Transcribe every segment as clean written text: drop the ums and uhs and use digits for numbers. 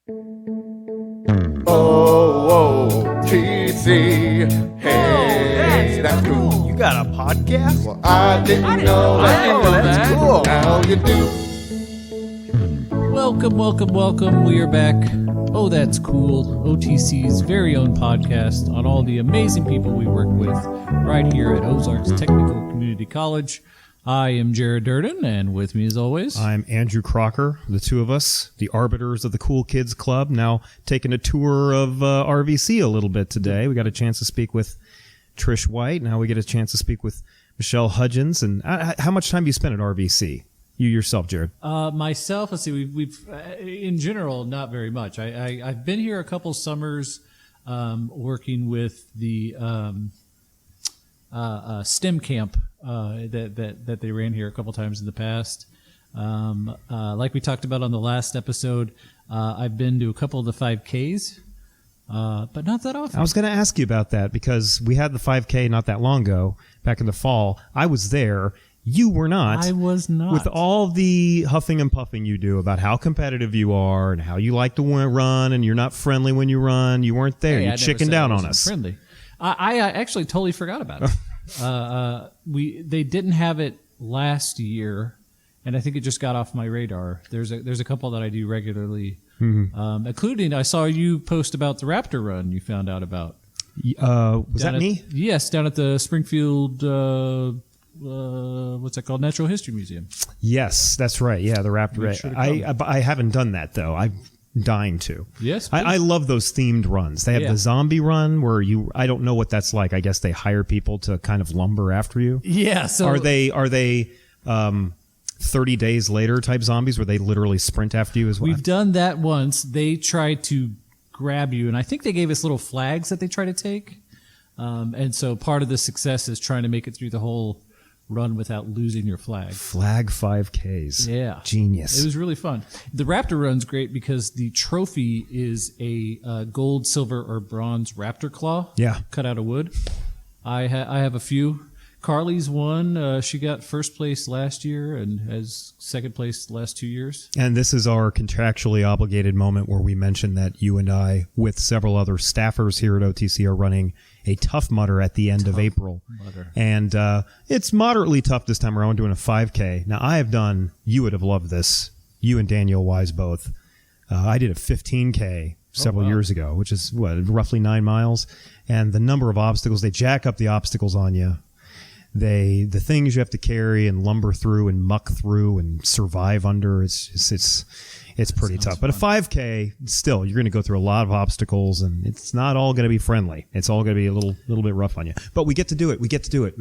O-O-T-C. Hey, that's cool. You got a podcast? Well, I didn't know that. That's cool. Now you do. Welcome. We are back. Oh, that's cool. OTC's very own podcast on all the amazing people we work with right here at Ozarks Technical Community College. I am Jared Durden, and with me as always, I'm Andrew Crocker, the two of us, the arbiters of the Cool Kids Club, now taking a tour of RVC a little bit today. We got a chance to speak with Trish White. Now we get a chance to speak with Michelle Hudgens. And how much time do you spend at RVC? You yourself, Jared? Myself, let's see, we've in general, not very much. I've been here a couple summers working with the STEM camp that they ran here a couple times in the past. Like we talked about on the last episode, I've been to a couple of the 5Ks, but not that often. I was going to ask you about that because we had the 5K not that long ago, back in the fall. I was there. You were not. I was not. With all the huffing and puffing you do about how competitive you are and how you like to run and you're not friendly when you run, you weren't there. Hey, you chickened out on us. Friendly. I actually totally forgot about it. They didn't have it last year, and I think it just got off my radar. There's a couple that I do regularly, including I saw you post about the Raptor Run you found out about. Was that me? Yes, down at the Springfield. What's that called? Natural History Museum. Yes, that's right. Yeah, the Raptor. Sure I haven't done that though. I'm dying to. Yes, I love those themed runs. They have the zombie run where I don't know what that's like. I guess they hire people to kind of lumber after you. Yeah. So are they 30 days later type zombies where they literally sprint after you as well? We've done that once. They tried to grab you, and I think they gave us little flags that they try to take. And so part of the success is trying to make it through the whole run without losing your flag. Flag 5Ks. Yeah. Genius. It was really fun. The Raptor Run's great because the trophy is a gold, silver, or bronze raptor claw. Yeah. Cut out of wood. I have a few. Carly's won. She got first place last year and has second place the last 2 years. And this is our contractually obligated moment where we mention that you and I, with several other staffers here at OTC, are running a Tough Mudder at the end of April. And it's moderately tough this time around, doing a 5K. Now, I have done, you would have loved this, you and Daniel Wise both. I did a 15K several years ago, which is, roughly 9 miles. And the number of obstacles, they jack up the obstacles on you. The things you have to carry and lumber through and muck through and survive under, it's pretty tough. But a 5K, still, you're going to go through a lot of obstacles, and it's not all going to be friendly. It's all going to be a little bit rough on you. But we get to do it. We get to do it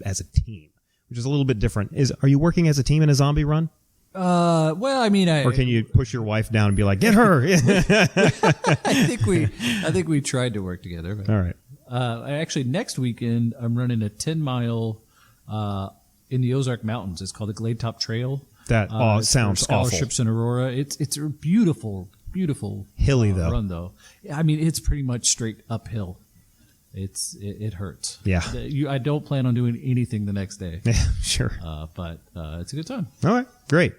as a team, which is a little bit different. Are you working as a team in a zombie run? Well, I mean, or can you push your wife down and be like, get her? I think we tried to work together. But, all right. Actually, next weekend I'm running a 10-mile in the Ozark Mountains. It's called the Glade Top Trail. That sounds awful. Scholarships in Aurora. It's a beautiful hilly run though. I mean, it's pretty much straight uphill. It hurts. Yeah. I don't plan on doing anything the next day. Yeah, sure. But it's a good time. All right, great.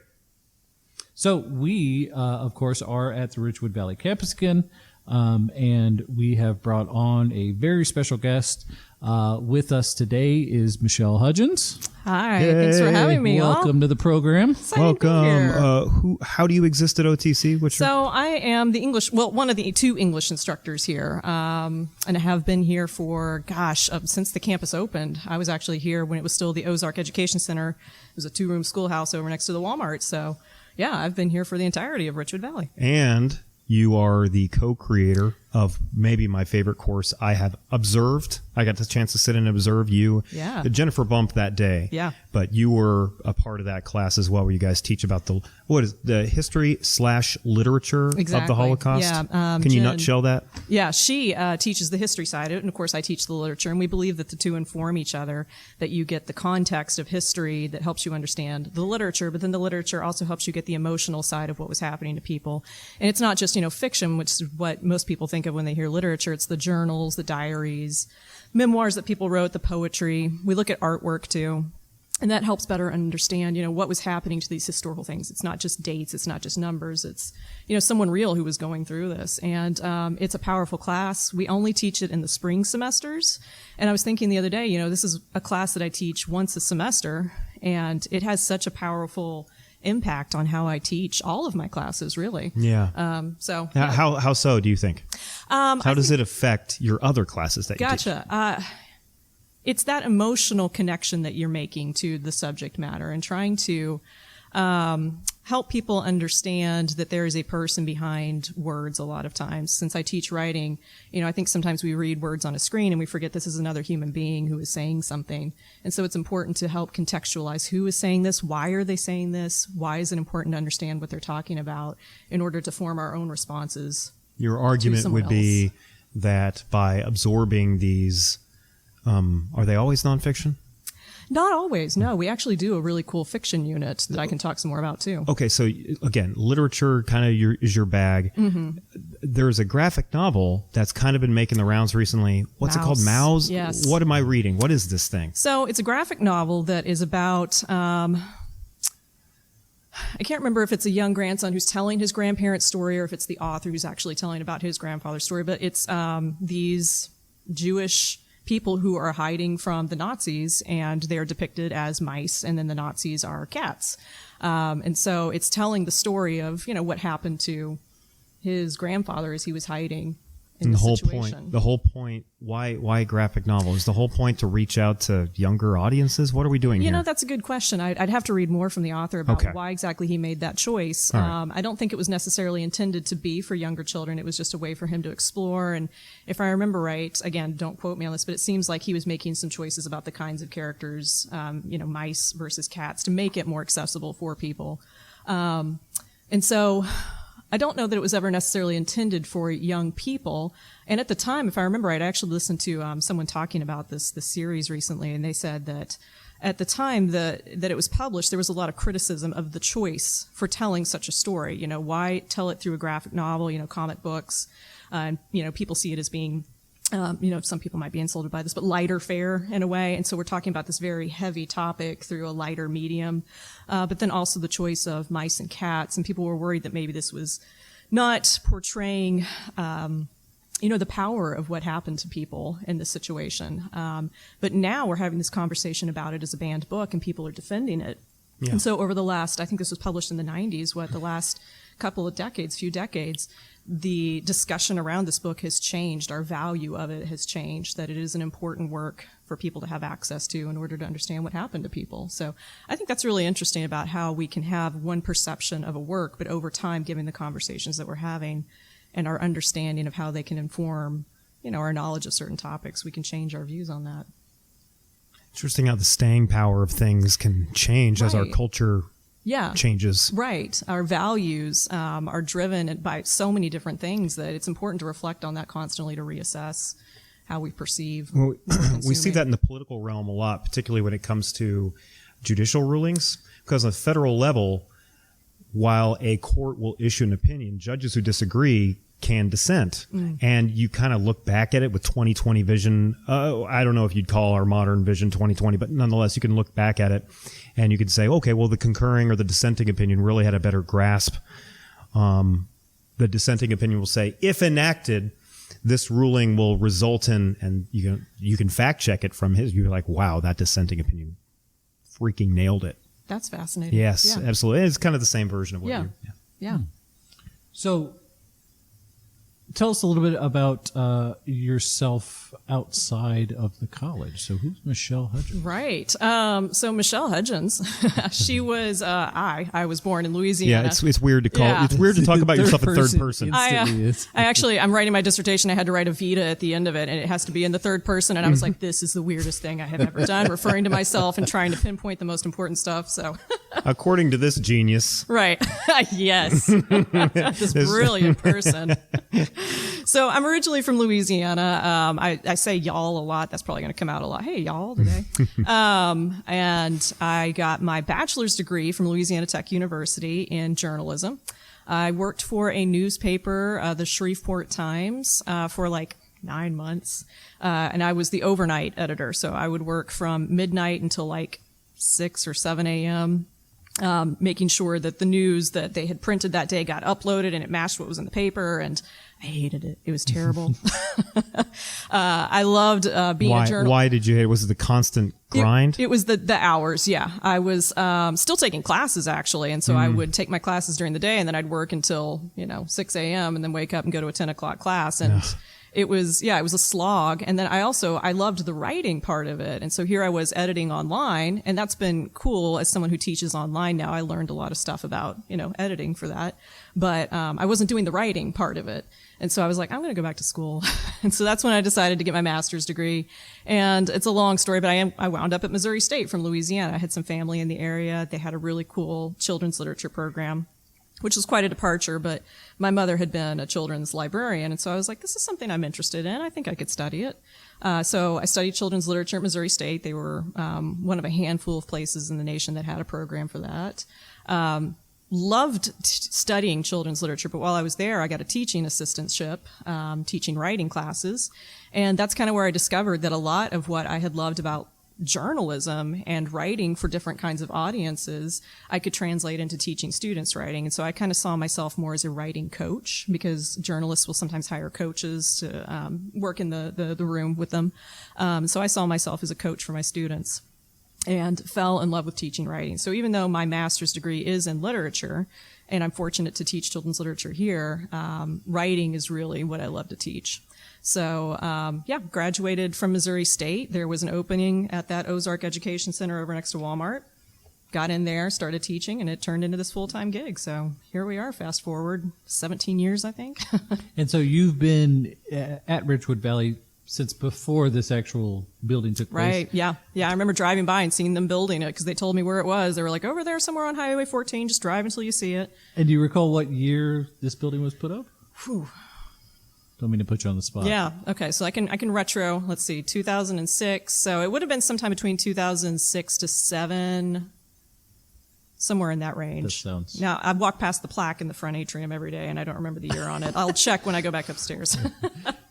So we, of course, are at the Richwood Valley campus again. And we have brought on a very special guest. With us today is Michelle Hudgens. Hi, thanks for having me. Welcome to the program. Welcome. How do you exist at OTC? So I am one of the 2 English instructors here, and I have been here for, since the campus opened. I was actually here when it was still the Ozark Education Center. It was a 2-room schoolhouse over next to the Walmart. So, yeah, I've been here for the entirety of Richwood Valley. And you are the co-creator of maybe my favorite course I have observed. I got the chance to sit and observe you. Yeah. Jennifer bumped that day. Yeah. But you were a part of that class as well, where you guys teach about the history/literature of the Holocaust. Yeah. Can you nutshell that? Yeah, she teaches the history side of it, and of course I teach the literature, and we believe that the two inform each other, that you get the context of history that helps you understand the literature, but then the literature also helps you get the emotional side of what was happening to people. And it's not just, fiction, which is what most people think of when they hear literature. It's the journals, the diaries, memoirs that people wrote, the poetry. We look at artwork too. And that helps better understand, what was happening to these historical things. It's not just dates. It's not just numbers. It's, someone real who was going through this. And it's a powerful class. We only teach it in the spring semesters. And I was thinking the other day, this is a class that I teach once a semester, and it has such a powerful impact on how I teach all of my classes, really. Yeah. Yeah. How so, do you think? How does it affect your other classes that you teach? Gotcha. It's that emotional connection that you're making to the subject matter and trying to help people understand that there is a person behind words a lot of times. Since I teach writing, I think sometimes we read words on a screen and we forget this is another human being who is saying something. And so it's important to help contextualize who is saying this, why are they saying this, why is it important to understand what they're talking about in order to form our own responses. Your argument would be that by absorbing these, are they always nonfiction? Not always, no. We actually do a really cool fiction unit that I can talk some more about, too. Okay, so again, literature kind of is your bag. Mm-hmm. There's a graphic novel that's kind of been making the rounds recently. What's it called? Mouse? Yes. What am I reading? What is this thing? So it's a graphic novel that is about... I can't remember if it's a young grandson who's telling his grandparents' story or if it's the author who's actually telling about his grandfather's story, but it's these Jewish people who are hiding from the Nazis, and they're depicted as mice, and then the Nazis are cats. And so it's telling the story of, what happened to his grandfather as he was hiding in the situation. The whole point, why graphic novel? Is the whole point to reach out to younger audiences? What are we doing here? That's a good question. I'd have to read more from the author about why exactly he made that choice. Right. I don't think it was necessarily intended to be for younger children. It was just a way for him to explore. And if I remember right, again, don't quote me on this, but it seems like he was making some choices about the kinds of characters, mice versus cats, to make it more accessible for people. And so... I don't know that it was ever necessarily intended for young people. And at the time, if I remember right, I actually listened to someone talking about this series recently, and they said that at the time that it was published, there was a lot of criticism of the choice for telling such a story. Why tell it through a graphic novel, comic books, and, people see it as being, some people might be insulted by this, but lighter fare in a way. And so we're talking about this very heavy topic through a lighter medium. But then also the choice of mice and cats. And people were worried that maybe this was not portraying, the power of what happened to people in this situation. But now we're having this conversation about it as a banned book, and people are defending it. Yeah. And so over the last, I think this was published in the 90s, the last few decades, the discussion around this book has changed. Our value of it has changed, that it is an important work for people to have access to in order to understand what happened to people. So I think that's really interesting about how we can have one perception of a work, but over time, given the conversations that we're having and our understanding of how they can inform, our knowledge of certain topics, we can change our views on that. Interesting how the staying power of things can change as our culture changes. Right. Our values are driven by so many different things that it's important to reflect on that constantly, to reassess how we perceive. Well, we see that in the political realm a lot, particularly when it comes to judicial rulings, because on the federal level, while a court will issue an opinion, judges who disagree can dissent. And you kind of look back at it with 2020 vision. I don't know if you'd call our modern vision 2020, but nonetheless, you can look back at it and you can say, okay, well, the concurring or the dissenting opinion really had a better grasp. The dissenting opinion will say, if enacted, this ruling will result in, and you can fact check it from his. You're like, wow, that dissenting opinion freaking nailed it. That's fascinating. Yes, absolutely. It's kind of the same version of what Yeah. So tell us a little bit about yourself outside of the college. So who's Michelle Hudgens? Right. So Michelle Hudgens, she was, I was born in Louisiana. Yeah, it's weird to call, it's weird to talk about yourself in third person. I'm writing my dissertation. I had to write a vita at the end of it, and it has to be in the third person. And I was like, this is the weirdest thing I have ever done, referring to myself and trying to pinpoint the most important stuff. So, according to this genius. Right. Yes. This brilliant person. So I'm originally from Louisiana. I say y'all a lot. That's probably going to come out a lot. Hey, y'all today. And I got my bachelor's degree from Louisiana Tech University in journalism. I worked for a newspaper, the Shreveport Times, for like 9 months. And I was the overnight editor. So I would work from midnight until like 6 or 7 a.m., making sure that the news that they had printed that day got uploaded and it matched what was in the paper. And I hated it. It was terrible. I loved being a journalist. Why did you hate it? Was it the constant grind? It was the hours, yeah. I was still taking classes, actually. And so I would take my classes during the day, and then I'd work until, 6 a.m. and then wake up and go to a 10 o'clock class. And it was a slog. And then I loved the writing part of it. And so here I was editing online, and that's been cool. As someone who teaches online now, I learned a lot of stuff about, editing for that. But I wasn't doing the writing part of it. And so I was like, I'm going to go back to school. And so that's when I decided to get my master's degree. And it's a long story, but I wound up at Missouri State from Louisiana. I had some family in the area. They had a really cool children's literature program, which was quite a departure, but my mother had been a children's librarian, and so I was like, this is something I'm interested in. I think I could study it. So I studied children's literature at Missouri State. They were one of a handful of places in the nation that had a program for that. Loved studying children's literature, but while I was there, I got a teaching assistantship, teaching writing classes, and that's kind of where I discovered that a lot of what I had loved about journalism and writing for different kinds of audiences, I could translate into teaching students writing. And so I kind of saw myself more as a writing coach, because journalists will sometimes hire coaches to work in the room with them. So I saw myself as a coach for my students and fell in love with teaching writing. So even though my master's degree is in literature, and I'm fortunate to teach children's literature here, writing is really what I love to teach. So, graduated from Missouri State. There was an opening at that Ozark Education Center over next to Walmart. Got in there, started teaching, and it turned into this full-time gig. So here we are, fast forward 17 years, I think. And so you've been at Richwood Valley since before this actual building took place. Right, yeah. Yeah, I remember driving by and seeing them building it because they told me where it was. They were like, over there somewhere on Highway 14, just drive until you see it. And do you recall what year this building was put up? Whew. Don't mean to put you on the spot. Yeah. Okay. So I can retro. Let's see, 2006. So it would have been sometime between 2006 to 7, somewhere in that range. That sounds. Now I walk past the plaque in the front atrium every day, and I don't remember the year on it. I'll check when I go back upstairs.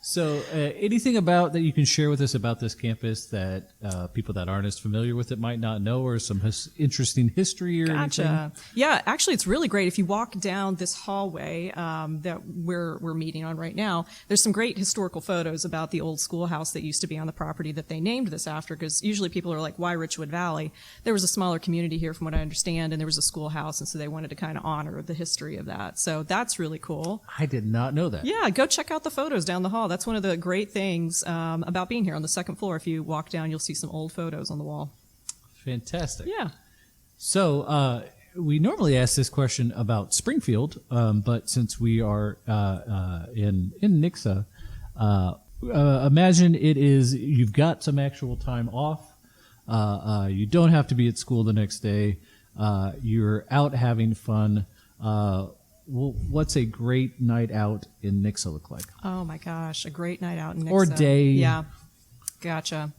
So, anything about that you can share with us about this campus that people that aren't as familiar with it might not know, or some interesting history or anything? Gotcha. Yeah, actually, it's really great. If you walk down this hallway that we're meeting on right now, there's some great historical photos about the old schoolhouse that used to be on the property that they named this after, because usually people are like, why Richwood Valley? There was a smaller community here, from what I understand, and there was a schoolhouse, and so they wanted to kind of honor the history of that. So that's really cool. I did not know that. Yeah, go check out the photos down the hall. That's one of the great things about being here on the second floor. If you walk down, you'll see some old photos on the wall. Fantastic. Yeah. So we normally ask this question about Springfield, but since we are in Nixa, imagine you've got some actual time off. You don't have to be at school the next day. You're out having fun. What's a great night out in Nixa look like? Oh my gosh, a great night out in Nixa. Or day. Yeah, gotcha.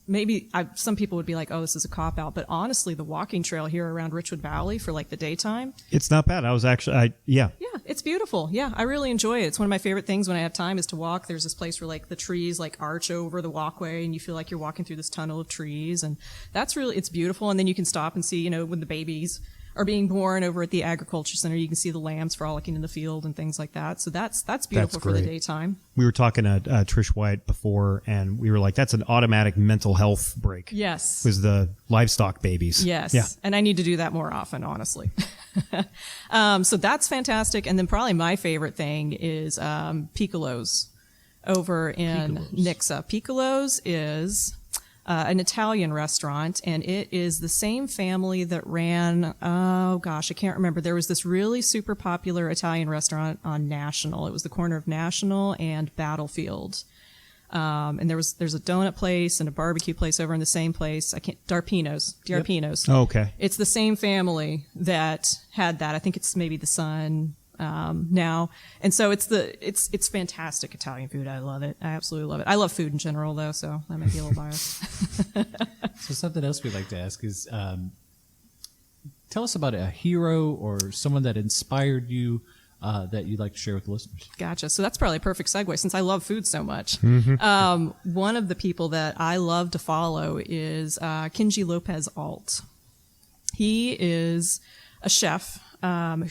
Maybe some people would be like, oh, this is a cop-out, but honestly, the walking trail here around Richwood Valley for like the daytime. It's not bad. I was actually, yeah. Yeah, it's beautiful. Yeah, I really enjoy it. It's one of my favorite things when I have time is to walk. There's this place where like the trees like arch over the walkway, and you feel like you're walking through this tunnel of trees, and it's beautiful. And then you can stop and see, when the babies are being born over at the agriculture center, you can see the lambs frolicking in the field and things like that. So that's beautiful for the daytime. We were talking to Trish White before, and we were like, that's an automatic mental health break. Yes. Was the livestock babies. Yes. Yeah. And I need to do that more often, honestly. So that's fantastic. And then probably my favorite thing is Piccolo's over in Nixa. Piccolo's is an Italian restaurant, and it is the same family that ran, oh gosh, I can't remember. There was this really super popular Italian restaurant on National. It was the corner of National and Battlefield. And there's a donut place and a barbecue place over in the same place. D'Arpino's. Yep. Oh, okay. It's the same family that had that. I think it's maybe the son now. And so it's fantastic Italian food. I love it. I absolutely love it. I love food in general though, so I might be a little biased. So something else we'd like to ask is, tell us about a hero or someone that inspired you that you'd like to share with the listeners? Gotcha. So that's probably a perfect segue since I love food so much. One of the people that I love to follow is Kenji Lopez Alt. He is a chef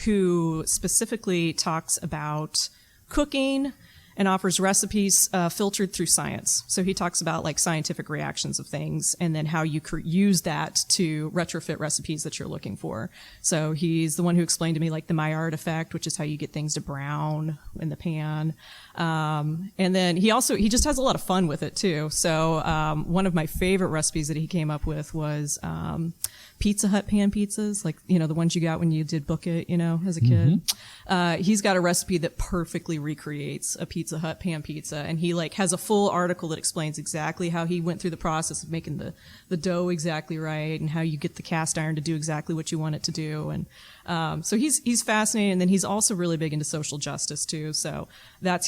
who specifically talks about cooking and offers recipes filtered through science. So he talks about like scientific reactions of things and then how you use that to retrofit recipes that you're looking for. So he's the one who explained to me like the Maillard effect, which is how you get things to brown in the pan. And then he just has a lot of fun with it too. So one of my favorite recipes that he came up with was Pizza Hut pan pizzas, like, you know, the ones you got when you did Book It, you know, as a kid. He's got a recipe that perfectly recreates a Pizza Hut pan pizza. And he like has a full article that explains exactly how he went through the process of making the dough exactly right and how you get the cast iron to do exactly what you want it to do. And so he's fascinating. And then he's also really big into social justice too. So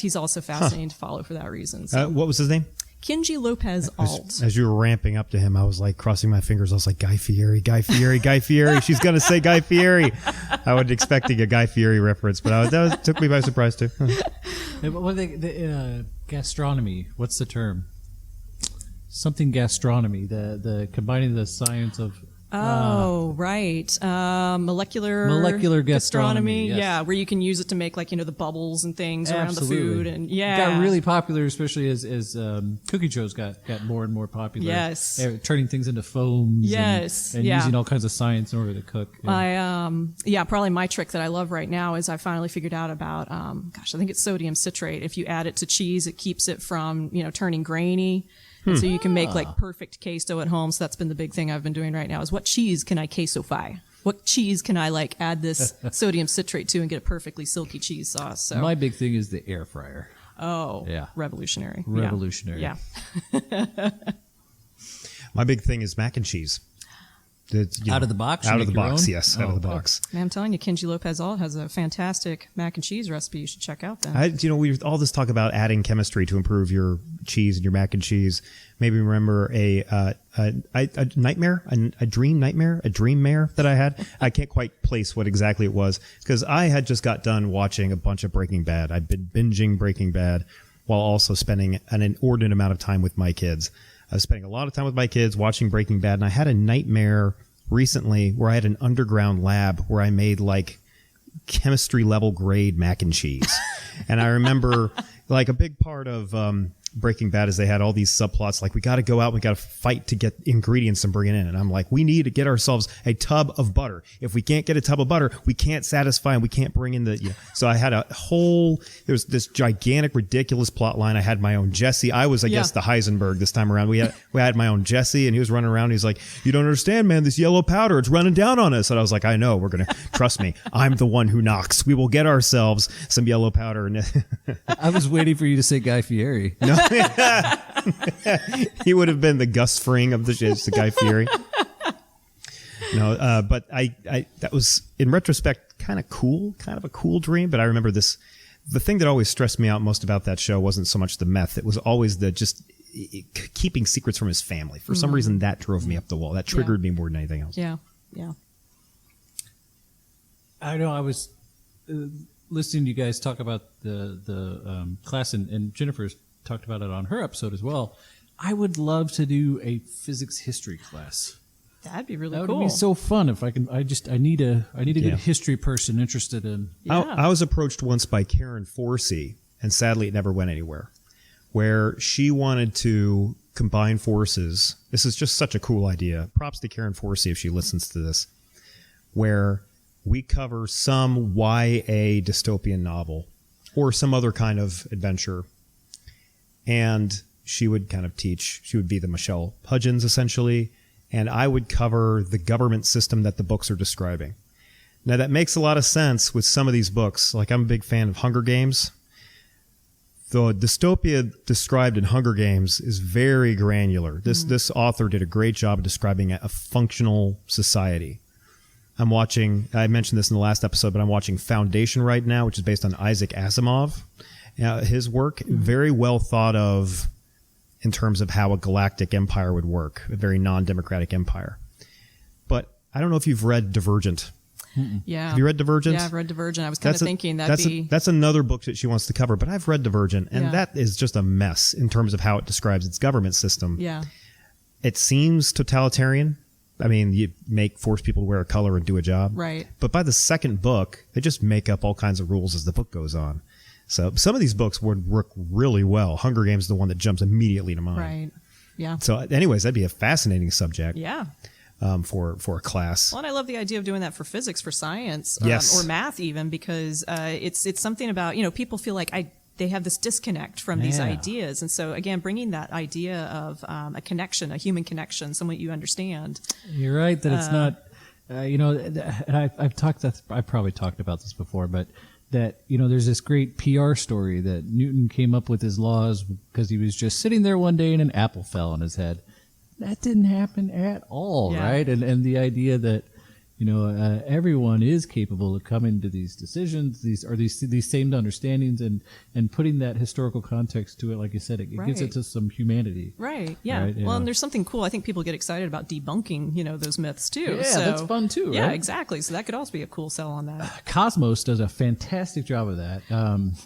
he's also fascinating to follow for that reason. So. What was his name? Kenji Lopez Alt. As you were ramping up to him, I was like crossing my fingers. I was like, Guy Fieri, Guy Fieri, Guy Fieri. She's going to say Guy Fieri. I was expecting a Guy Fieri reference, but that took me by surprise too. Gastronomy, what's the term? Something gastronomy, the combining the science of... right. Molecular gastronomy. Yes. Yeah, where you can use it to make like, you know, the bubbles and things around the food. And It got really popular, especially as cooking shows got more and more popular. Yes. Turning things into foams. Yes. And using all kinds of science in order to cook. Yeah. Probably my trick that I love right now is I finally figured out about, I think it's sodium citrate. If you add it to cheese, it keeps it from, you know, turning grainy. And so you can make like perfect queso at home. So that's been the big thing I've been doing right now is what cheese can I quesofy? What cheese can I like add this sodium citrate to and get a perfectly silky cheese sauce? So my big thing is the air fryer. Oh, yeah. Revolutionary. Yeah. My big thing is mac and cheese. Out of the box? Out of the box, yes. Out of the box. Man, I'm telling you, Kenji Lopez Alt has a fantastic mac and cheese recipe you should check out then. We all this talk about adding chemistry to improve your cheese and your mac and cheese. Maybe remember a nightmare, a dream mare that I had. I can't quite place what exactly it was because I had just got done watching a bunch of Breaking Bad. I'd been binging Breaking Bad while also spending an inordinate amount of time with my kids. I was spending a lot of time with my kids watching Breaking Bad, and I had a nightmare recently where I had an underground lab where I made like chemistry level grade mac and cheese. And I remember like a big part of Breaking Bad is they had all these subplots like we got to go out, we got to fight to get ingredients and bring it in. And I'm like, we need to get ourselves a tub of butter. If we can't get a tub of butter, we can't satisfy and we can't bring in the. So I had there's this gigantic, ridiculous plot line. I had my own Jesse. I was, I guess, the Heisenberg this time around. We had my own Jesse, and he was running around. He's like, "You don't understand, man. This yellow powder, it's running down on us." And I was like, "I know. We're gonna trust me. I'm the one who knocks. We will get ourselves some yellow powder." And I was waiting for you to say Guy Fieri. No. He would have been the Gus Fring of the Guy Fieri. No, but I that was in retrospect kind of a cool dream. But I remember this. The thing that always stressed me out most about that show wasn't so much the meth; it was always the just keeping secrets from his family. For some reason, that drove me up the wall. That triggered me more than anything else. Yeah. I know. I was listening to you guys talk about the class, and Jennifer's talked about it on her episode as well. I would love to do a physics history class. That'd be really cool. That would be so fun if I can. I need a good history person interested in. Yeah. I was approached once by Karen Forsey, and sadly it never went anywhere, where she wanted to combine forces. This is just such a cool idea. Props to Karen Forsey if she listens to this, where we cover some YA dystopian novel or some other kind of adventure. And she would kind of teach. She would be the Michelle Hudgens, essentially. And I would cover the government system that the books are describing. Now, that makes a lot of sense with some of these books. Like, I'm a big fan of Hunger Games. The dystopia described in Hunger Games is very granular. This author did a great job of describing a functional society. I'm watching, I mentioned this in the last episode, but I'm watching Foundation right now, which is based on Isaac Asimov. His work, very well thought of in terms of how a galactic empire would work, a very non-democratic empire. But I don't know if you've read Divergent. Yeah. Have you read Divergent? Yeah, I've read Divergent. I was kind of thinking that's another book that she wants to cover, but I've read Divergent, and Yeah. that is just a mess in terms of how it describes its government system. Yeah. It seems totalitarian. I mean, you force people to wear a color and do a job. Right. But by the second book, they just make up all kinds of rules as the book goes on. So some of these books would work really well. Hunger Games is the one that jumps immediately to mind. Right. Yeah. So anyways, that'd be a fascinating subject. Yeah. For a class. Well, and I love the idea of doing that for physics, for science, Yes. or math even, because it's something about, people feel like they have this disconnect from these Yeah. ideas. And so, again, bringing that idea of a connection, a human connection, someone you understand. You're right that it's not, and I've probably talked about this before, but that, there's this great PR story that Newton came up with his laws because he was just sitting there one day and an apple fell on his head. That didn't happen at all, Yeah. right? And the idea that, everyone is capable of coming to these decisions, these same understandings, and putting that historical context to it, like you said, it gives it Right. to some humanity. Right. Yeah. Right, yeah. Well, and there's something cool. I think people get excited about debunking, those myths too. Yeah, So, that's fun too, Yeah, right? exactly. So that could also be a cool sell on that. Cosmos does a fantastic job of that.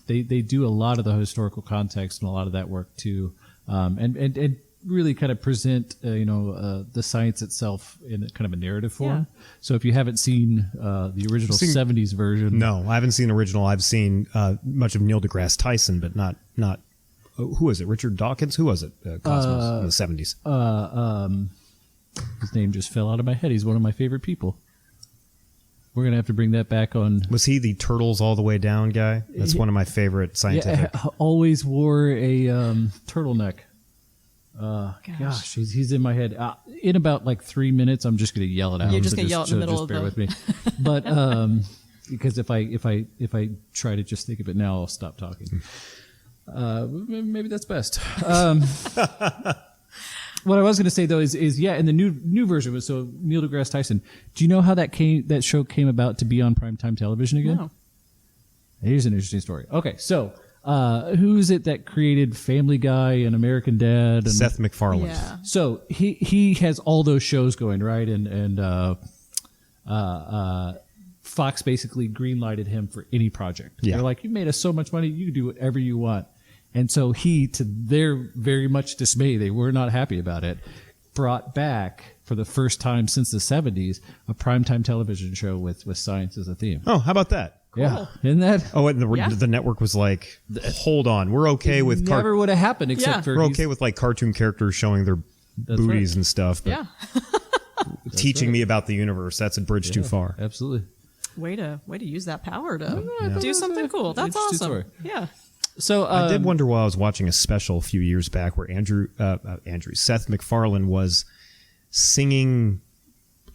They do a lot of the historical context and a lot of that work too, and really kind of present the science itself in kind of a narrative form. Yeah. So if you haven't seen the original Seen- 70s version, No, I haven't seen original. I've seen much of Neil deGrasse Tyson, but not who was it? Richard Dawkins? Who was it? Cosmos in the 70s. his name just fell out of my head. He's one of my favorite people. We're gonna have to bring that back on. Was he the turtles all the way down guy? That's one of my favorite scientific. Yeah, always wore a turtleneck. Gosh, he's in my head. In about like 3 minutes, I'm just going to yell it out. You're just gonna yell it in the middle just of bear the- with me. But because if I try to just think of it now, I'll stop talking. Maybe that's best. What I was going to say though is in the new version was so Neil deGrasse Tyson. Do you know how that show came about to be on primetime television again? No. Here's an interesting story. Okay, so who's it that created Family Guy and American Dad? And Seth MacFarlane. Yeah. So he has all those shows going, right? And Fox basically greenlighted him for any project. Yeah. They're like, you made us so much money, you can do whatever you want. And so he, to their very much dismay, they were not happy about it, brought back for the first time since the 70s a primetime television show with science as a theme. Oh, how about that? Yeah, isn't that? Oh, and Yeah. the network was like, hold on, we're okay with Never would have happened except Yeah. for we're he's- okay with like cartoon characters showing their That's booties right. and stuff. But Yeah. teaching me about the universe, that's a bridge too far. Absolutely. Way to use that power to Yeah. do something cool. That's Interesting awesome. story. Yeah. So I did wonder while I was watching a special a few years back where Seth MacFarlane was singing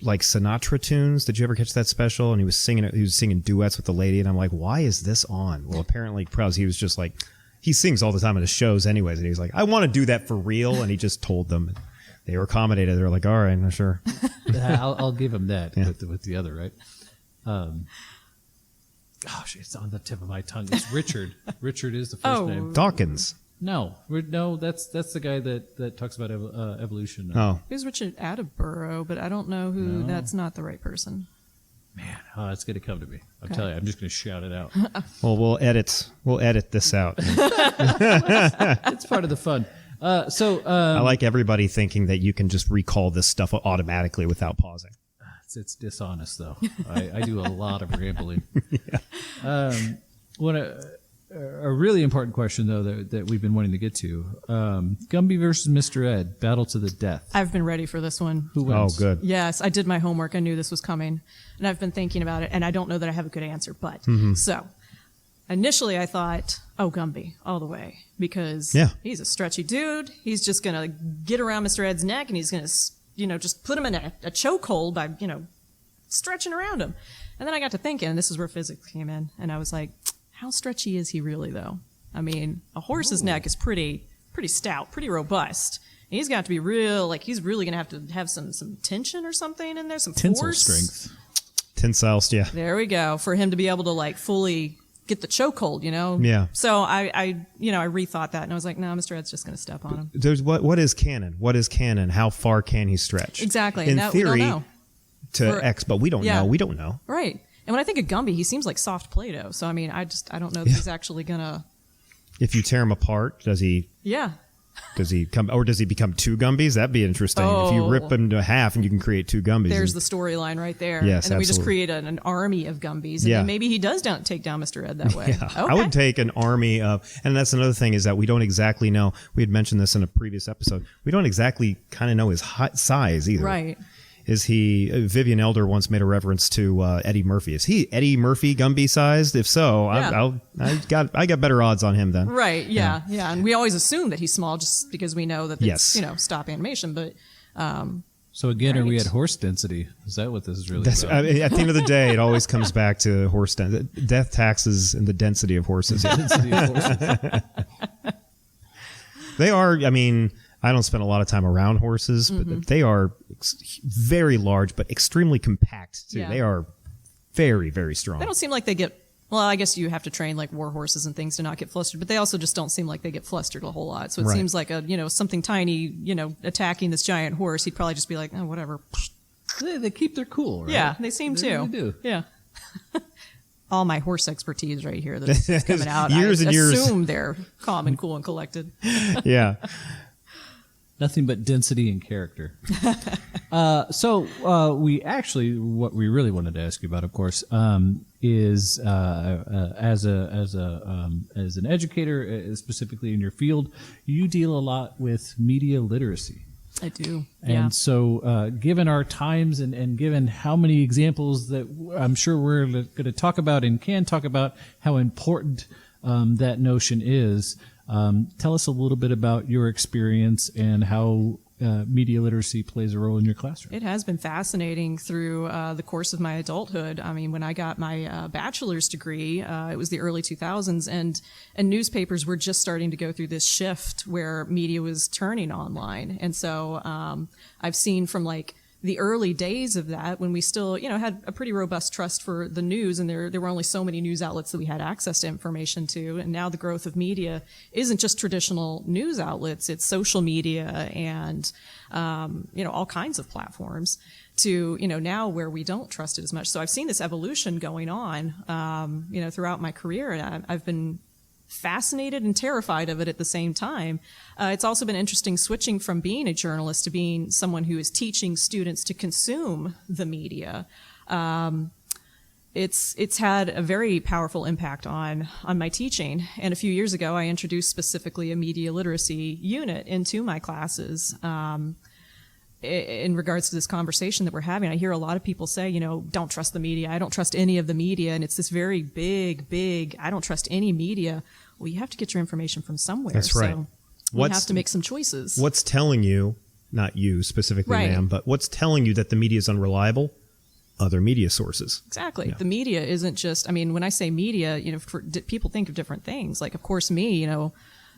like Sinatra tunes. Did you ever catch that special? And he was singing duets with the lady, and I'm like, why is this on? Well, apparently because he was just like, he sings all the time at his shows anyways, and he was like, I want to do that for real, and he just told them. They were accommodated. They were like, all right, no, sure. I'll give him that Yeah. with the other, right? Gosh, it's on the tip of my tongue. It's Richard. Richard is the first Oh. name. Dawkins. No, that's the guy that talks about evolution. Oh, Who's Richard Attenborough, but I don't know who. No. That's not the right person. Man, it's going to come to me. I'm telling you, I'm just going to shout it out. well, we'll edit this out. It's part of the fun. I like everybody thinking that you can just recall this stuff automatically without pausing. It's dishonest, though. I do a lot of rambling. What a really important question, though, that we've been wanting to get to. Gumby versus Mr. Ed, battle to the death. I've been ready for this one. Who wins? Oh, good. Yes, I did my homework. I knew this was coming, and I've been thinking about it, and I don't know that I have a good answer. But so initially, I thought, Gumby all the way, because he's a stretchy dude. He's just gonna get around Mr. Ed's neck, and he's gonna, just put him in a chokehold by, stretching around him. And then I got to thinking, and this is where physics came in, and I was like, how stretchy is he really, though? I mean, a horse's neck is pretty stout, pretty robust. And he's got to be real, like he's really going to have some tension or something in there, some Tensile force. strength. Tensile, yeah. There we go, for him to be able to like fully get the chokehold, Yeah. So I rethought that, and I was like, no, Mr. Ed's just going to step on him. There's what is canon? What is canon? How far can he stretch? Exactly. In and that, we theory, don't know. to X, but we don't know. We don't know. Right. And when I think of Gumby, he seems like soft Play-Doh. So, I mean, I don't know that he's actually going to... If you tear him apart, does he become 2 Gumbies? That'd be interesting. If you rip him to half and you can create 2 Gumbies. There's the storyline right there. Yes, and then we just absolutely. create an army of Gumbies. And then maybe he does take down Mr. Ed that way. Yeah. Okay. I would take an army of, and that's another thing is that we don't exactly know. We had mentioned this in a previous episode. We don't exactly kind of know his size either. Right. Is he, Vivian Elder once made a reference to Eddie Murphy. Is he Eddie Murphy Gumby sized? If so, I got better odds on him then. Right. Yeah. And we always assume that he's small just because we know that it's, stop animation. But, So again, are we at horse density? Is that what this is really about? I mean, at the end of the day, it always comes back to horse death taxes and the density of horses. Density of horses. They are, I mean, I don't spend a lot of time around horses, but they are very large, but extremely compact too. Yeah. They are very, very strong. they don't seem like they get... Well, I guess you have to train like war horses and things to not get flustered, but they also just don't seem like they get flustered a whole lot. So it seems like something tiny, attacking this giant horse, he'd probably just be like, oh, whatever. They keep their cool, right? Yeah, they seem They to. really do. Yeah. All my horse expertise right here that's coming out. Years I and years. assume they're calm and cool and collected. Yeah. Nothing but density and character. So what we really wanted to ask you about, of course, is as an educator, specifically in your field, you deal a lot with media literacy. I do. And so, given our times and given how many examples that I'm sure we're going to talk about and can talk about how important that notion is, tell us a little bit about your experience and how media literacy plays a role in your classroom. It has been fascinating through the course of my adulthood. I mean, when I got my bachelor's degree, it was the early 2000s, and newspapers were just starting to go through this shift where media was turning online. And so I've seen from like the early days of that, when we still, had a pretty robust trust for the news, and there were only so many news outlets that we had access to information to. And now the growth of media isn't just traditional news outlets; it's social media and all kinds of platforms. To now where we don't trust it as much. So I've seen this evolution going on, throughout my career, and I've been fascinated and terrified of it at the same time. It's also been interesting switching from being a journalist to being someone who is teaching students to consume the media. It's had a very powerful impact on my teaching. And a few years ago, I introduced specifically a media literacy unit into my classes. In regards to this conversation that we're having, I hear a lot of people say, don't trust the media. I don't trust any of the media. And it's this very big, I don't trust any media. Well, you have to get your information from somewhere. That's right. So we have to make some choices. What's telling you, not you specifically, Right. ma'am, but what's telling you that the media is unreliable? Other media sources. Exactly. Yeah. The media isn't just, when I say media, people think of different things. Like, of course, me,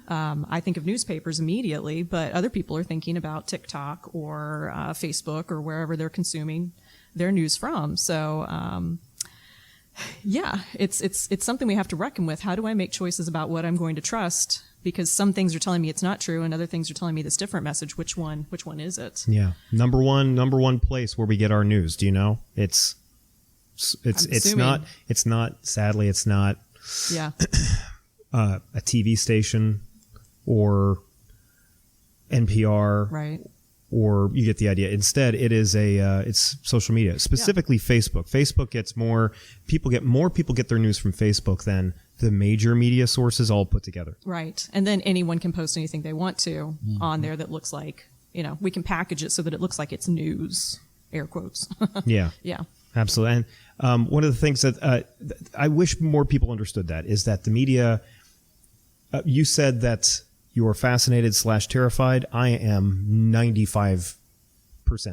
I think of newspapers immediately, but other people are thinking about TikTok or Facebook or wherever they're consuming their news from. So, it's something we have to reckon with. How do I make choices about what I'm going to trust? Because some things are telling me it's not true, and other things are telling me this different message. Which one is it? Yeah, number one place where we get our news. Do you know? It's not. Sadly, it's not. Yeah. A TV station or NPR, Right. or you get the idea. Instead, it is it's social media, specifically Facebook. Facebook gets more people get their news from Facebook than the major media sources all put together. Right. And then anyone can post anything they want to on there that looks like, we can package it so that it looks like it's news, air quotes. Yeah. Yeah. Absolutely. And one of the things that I wish more people understood that is that the media, you said that you are fascinated / terrified. I am 95%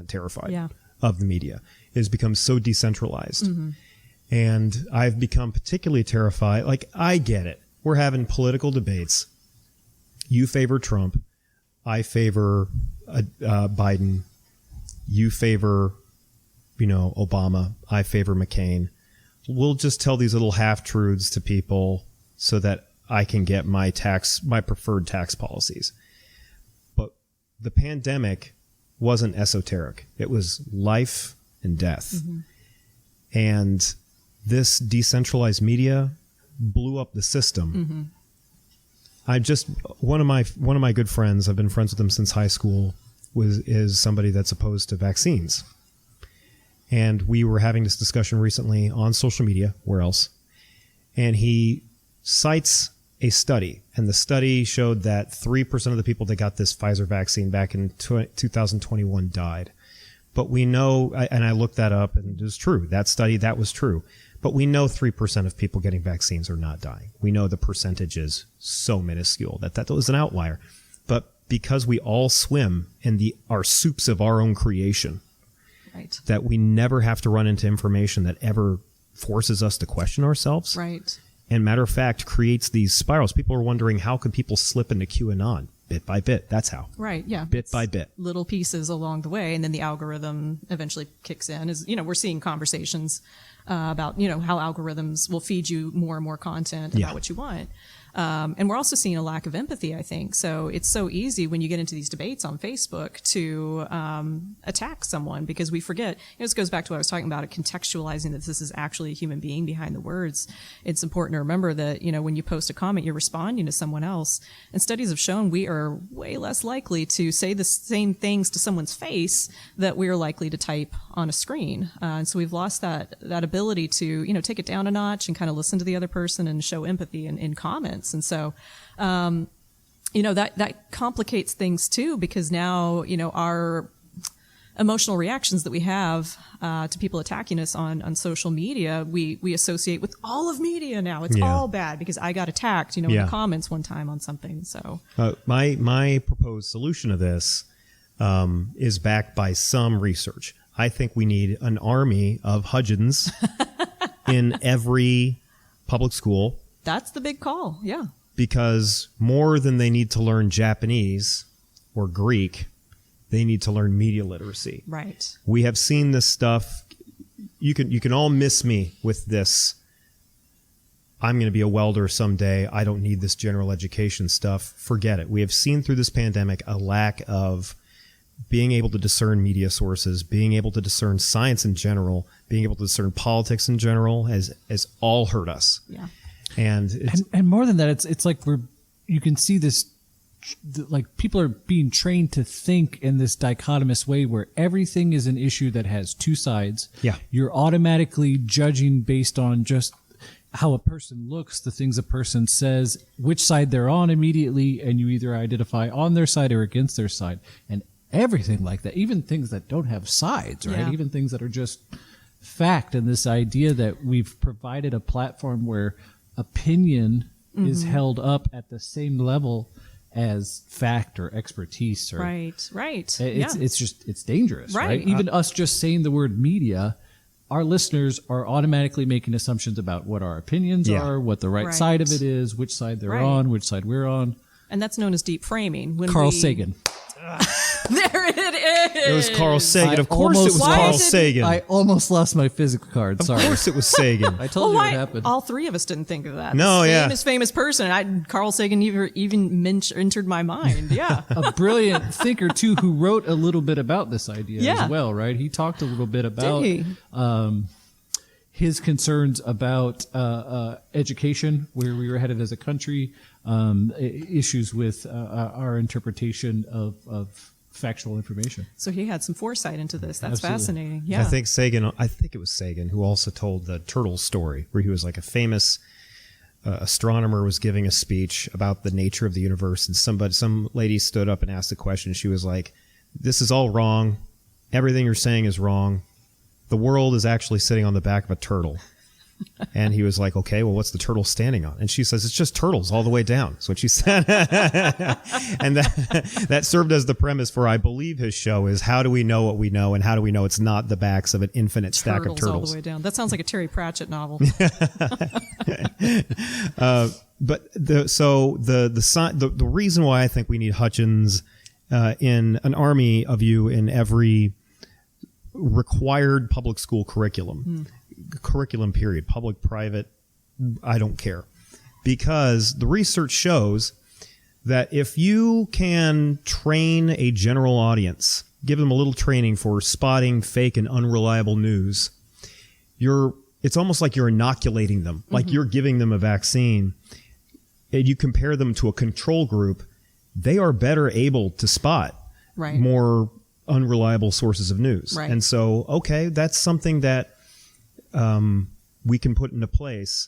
terrified of the media. It has become so decentralized. Mm-hmm. And I've become particularly terrified. Like, I get it. We're having political debates. You favor Trump. I favor Biden. You favor, Obama. I favor McCain. We'll just tell these little half-truths to people so that I can get my preferred tax policies. But the pandemic wasn't esoteric. It was life and death. Mm-hmm. And this decentralized media blew up the system. I just one of my good friends, I've been friends with him since high school, is somebody that's opposed to vaccines. And we were having this discussion recently on social media, where else? And he cites a study, and the study showed that 3% of the people that got this Pfizer vaccine back in 2021 died. But we know, and I looked that up, and it was true. That study, that was true. But we know 3% of people getting vaccines are not dying. We know the percentage is so minuscule that was an outlier. But because we all swim in our soups of our own creation, Right. that we never have to run into information that ever forces us to question ourselves. Right. And matter of fact, creates these spirals. People are wondering, how could people slip into QAnon bit by bit? That's how. Right. Yeah. Bit by bit. Little pieces along the way, and then the algorithm eventually kicks in. We're seeing conversations about, how algorithms will feed you more and more content about what you want. And we're also seeing a lack of empathy, I think. So it's so easy when you get into these debates on Facebook to attack someone, because we forget. This goes back to what I was talking about, contextualizing that this is actually a human being behind the words. It's important to remember that, when you post a comment, you're responding to someone else. And studies have shown we are way less likely to say the same things to someone's face that we are likely to type on a screen. And so we've lost that ability to, take it down a notch and kind of listen to the other person and show empathy in comments. And so, that complicates things too, because now, our emotional reactions that we have to people attacking us on social media, we associate with all of media now. It's all bad because I got attacked, in the comments one time on something. So my proposed solution to this is backed by some research. I think we need an army of Hudgens in every public school. That's the big call, yeah. Because more than they need to learn Japanese or Greek, they need to learn media literacy. Right. We have seen this stuff. You can all miss me with this. I'm going to be a welder someday. I don't need this general education stuff. Forget it. We have seen through this pandemic a lack of being able to discern media sources, being able to discern science in general, being able to discern politics in general has all hurt us. Yeah. And more than that, it's like you can see this, like people are being trained to think in this dichotomous way where everything is an issue that has two sides. Yeah. You're automatically judging based on just how a person looks, the things a person says, which side they're on immediately, and you either identify on their side or against their side. And everything like that, even things that don't have sides, right? Yeah. Even things that are just fact, and this idea that we've provided a platform where opinion is held up at the same level as fact or expertise. Or, right. It's dangerous, Right. right? Even us just saying the word media, our listeners are automatically making assumptions about what our opinions are, what the right side of it is, which side they're on, which side we're on. And that's known as deep framing. Carl Sagan. There it is. it was Carl Sagan. Of course it was Carl Sagan. I almost lost my physical card. Sorry. Of course it was Sagan. I told you what happened. All three of us didn't think of that. No, Famous person. Carl Sagan even entered my mind. Yeah. A brilliant thinker, too, who wrote a little bit about this idea as well, right? He talked a little bit about his concerns about education, where we were headed as a country, issues with our interpretation of factual information. So he had some foresight into this. That's Absolutely. fascinating. Yeah. I think it was Sagan who also told the turtle story, where he was like a famous astronomer was giving a speech about the nature of the universe, and some lady stood up and asked a question. She was like, "This is all wrong. Everything you're saying is wrong. The world is actually sitting on the back of a turtle." And he was like, "Okay, well, what's the turtle standing on?" And she says, "It's just turtles all the way down." That's what she said. And that served as the premise for, I believe, his show is how do we know what we know, and how do we know it's not the backs of an infinite stack of turtles? All the way down. That sounds like a Terry Pratchett novel. But the reason why I think we need Hutchins in an army of you in every required public school curriculum period, public, private, I don't care, because the research shows that if you can train a general audience, give them a little training for spotting fake and unreliable news, you're it's almost like you're inoculating them, like you're giving them a vaccine, and you compare them to a control group, they are better able to spot more unreliable sources of news. Right. And so, okay, that's something that we can put into place.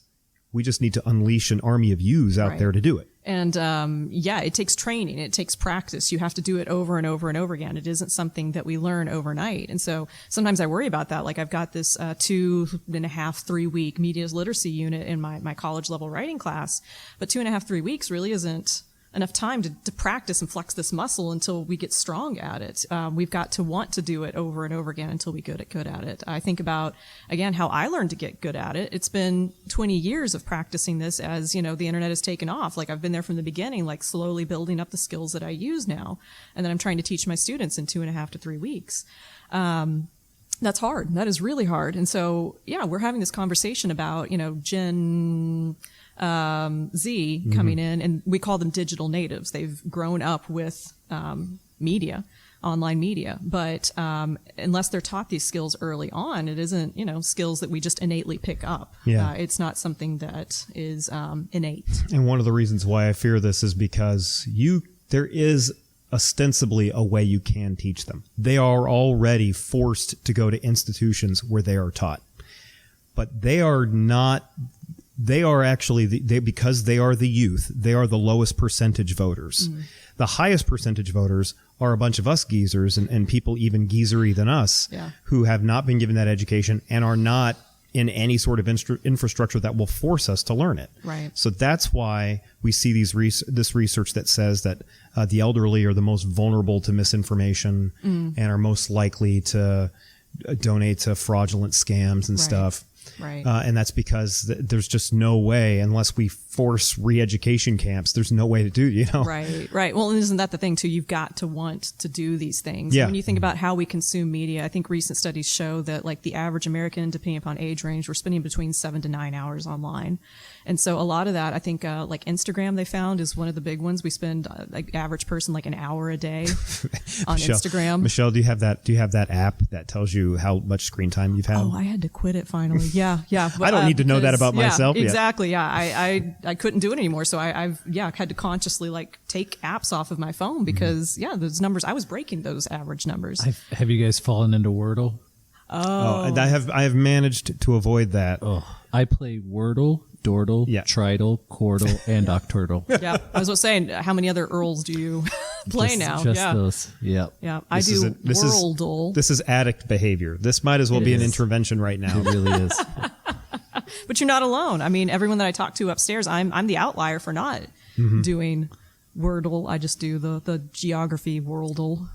We just need to unleash an army of yous out there to do it. And it takes training. It takes practice. You have to do it over and over and over again. It isn't something that we learn overnight. And so sometimes I worry about that. Like I've got this 2.5, 3 week media literacy unit in my college level writing class, but 2.5, 3 weeks really isn't enough time to practice and flex this muscle until we get strong at it. We've got to want to do it over and over again until we get good at it. I think about, again, how I learned to get good at it. It's been 20 years of practicing this as, the internet has taken off. Like I've been there from the beginning, like slowly building up the skills that I use now. And then I'm trying to teach my students in 2.5 to 3 weeks. That's hard. That is really hard. And so, we're having this conversation about, Gen Z coming in, and we call them digital natives. They've grown up with media, online media, but unless they're taught these skills early on, it isn't skills that we just innately pick up. It's not something that is innate. And one of the reasons why I fear this is because there is ostensibly a way you can teach them. They are already forced to go to institutions where they are taught, but they are not. They are actually, because they are the youth, they are the lowest percentage voters. The highest percentage voters are a bunch of us geezers and people even geezery than us who have not been given that education and are not in any sort of infrastructure that will force us to learn it. Right. So that's why we see this research that says that the elderly are the most vulnerable to misinformation and are most likely to donate to fraudulent scams and stuff. Right. And that's because there's just no way, unless we force re-education camps, there's no way to do it, Right. Well, and isn't that the thing too? You've got to want to do these things. Yeah. When you think about how we consume media, I think recent studies show that like the average American, depending upon age range, we're spending between 7 to 9 hours online. And so a lot of that, I think, like Instagram, they found is one of the big ones. We spend like average person like an hour a day on Instagram. Michelle, do you have that app that tells you how much screen time you've had? Oh, I had to quit it finally. Yeah. I don't need to know that about myself. Exactly. Yeah. I couldn't do it anymore. So I've had to consciously like take apps off of my phone because those numbers, I was breaking those average numbers. Have you guys fallen into Wordle? And I have managed to avoid that. I play Wordle, Dordle, Tridle, Quordle, and Octurtle. Yeah, I was saying, how many other Earls do you play now? Just those. Yep. Yeah, I do Worldle. This is addict behavior. This might as well be an intervention right now. It really is. But you're not alone. I mean, everyone that I talk to upstairs, I'm the outlier for not doing Wordle. I just do the geography Worldle,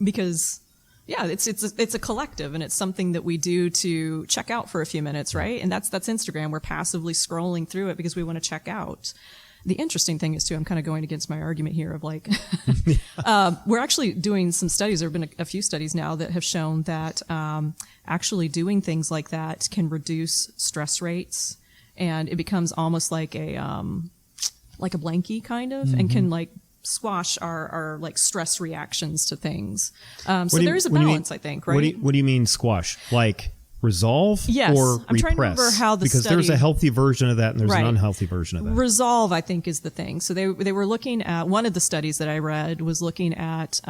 because. Yeah, it's a collective, and it's something that we do to check out for a few minutes, right? And that's Instagram. We're passively scrolling through it because we want to check out. The interesting thing is too, I'm kind of going against my argument here of like, we're actually doing some studies. There have been a few studies now that have shown that actually doing things like that can reduce stress rates, and it becomes almost like a blankie kind of, and can like squash our like stress reactions to things. So there is a balance, I think, right? What do you mean squash? Like resolve or I'm repress? trying to remember how because there's a healthy version of that and there's an unhealthy version of that. Resolve, I think, is the thing. So they were looking at, one of the studies that I read was looking at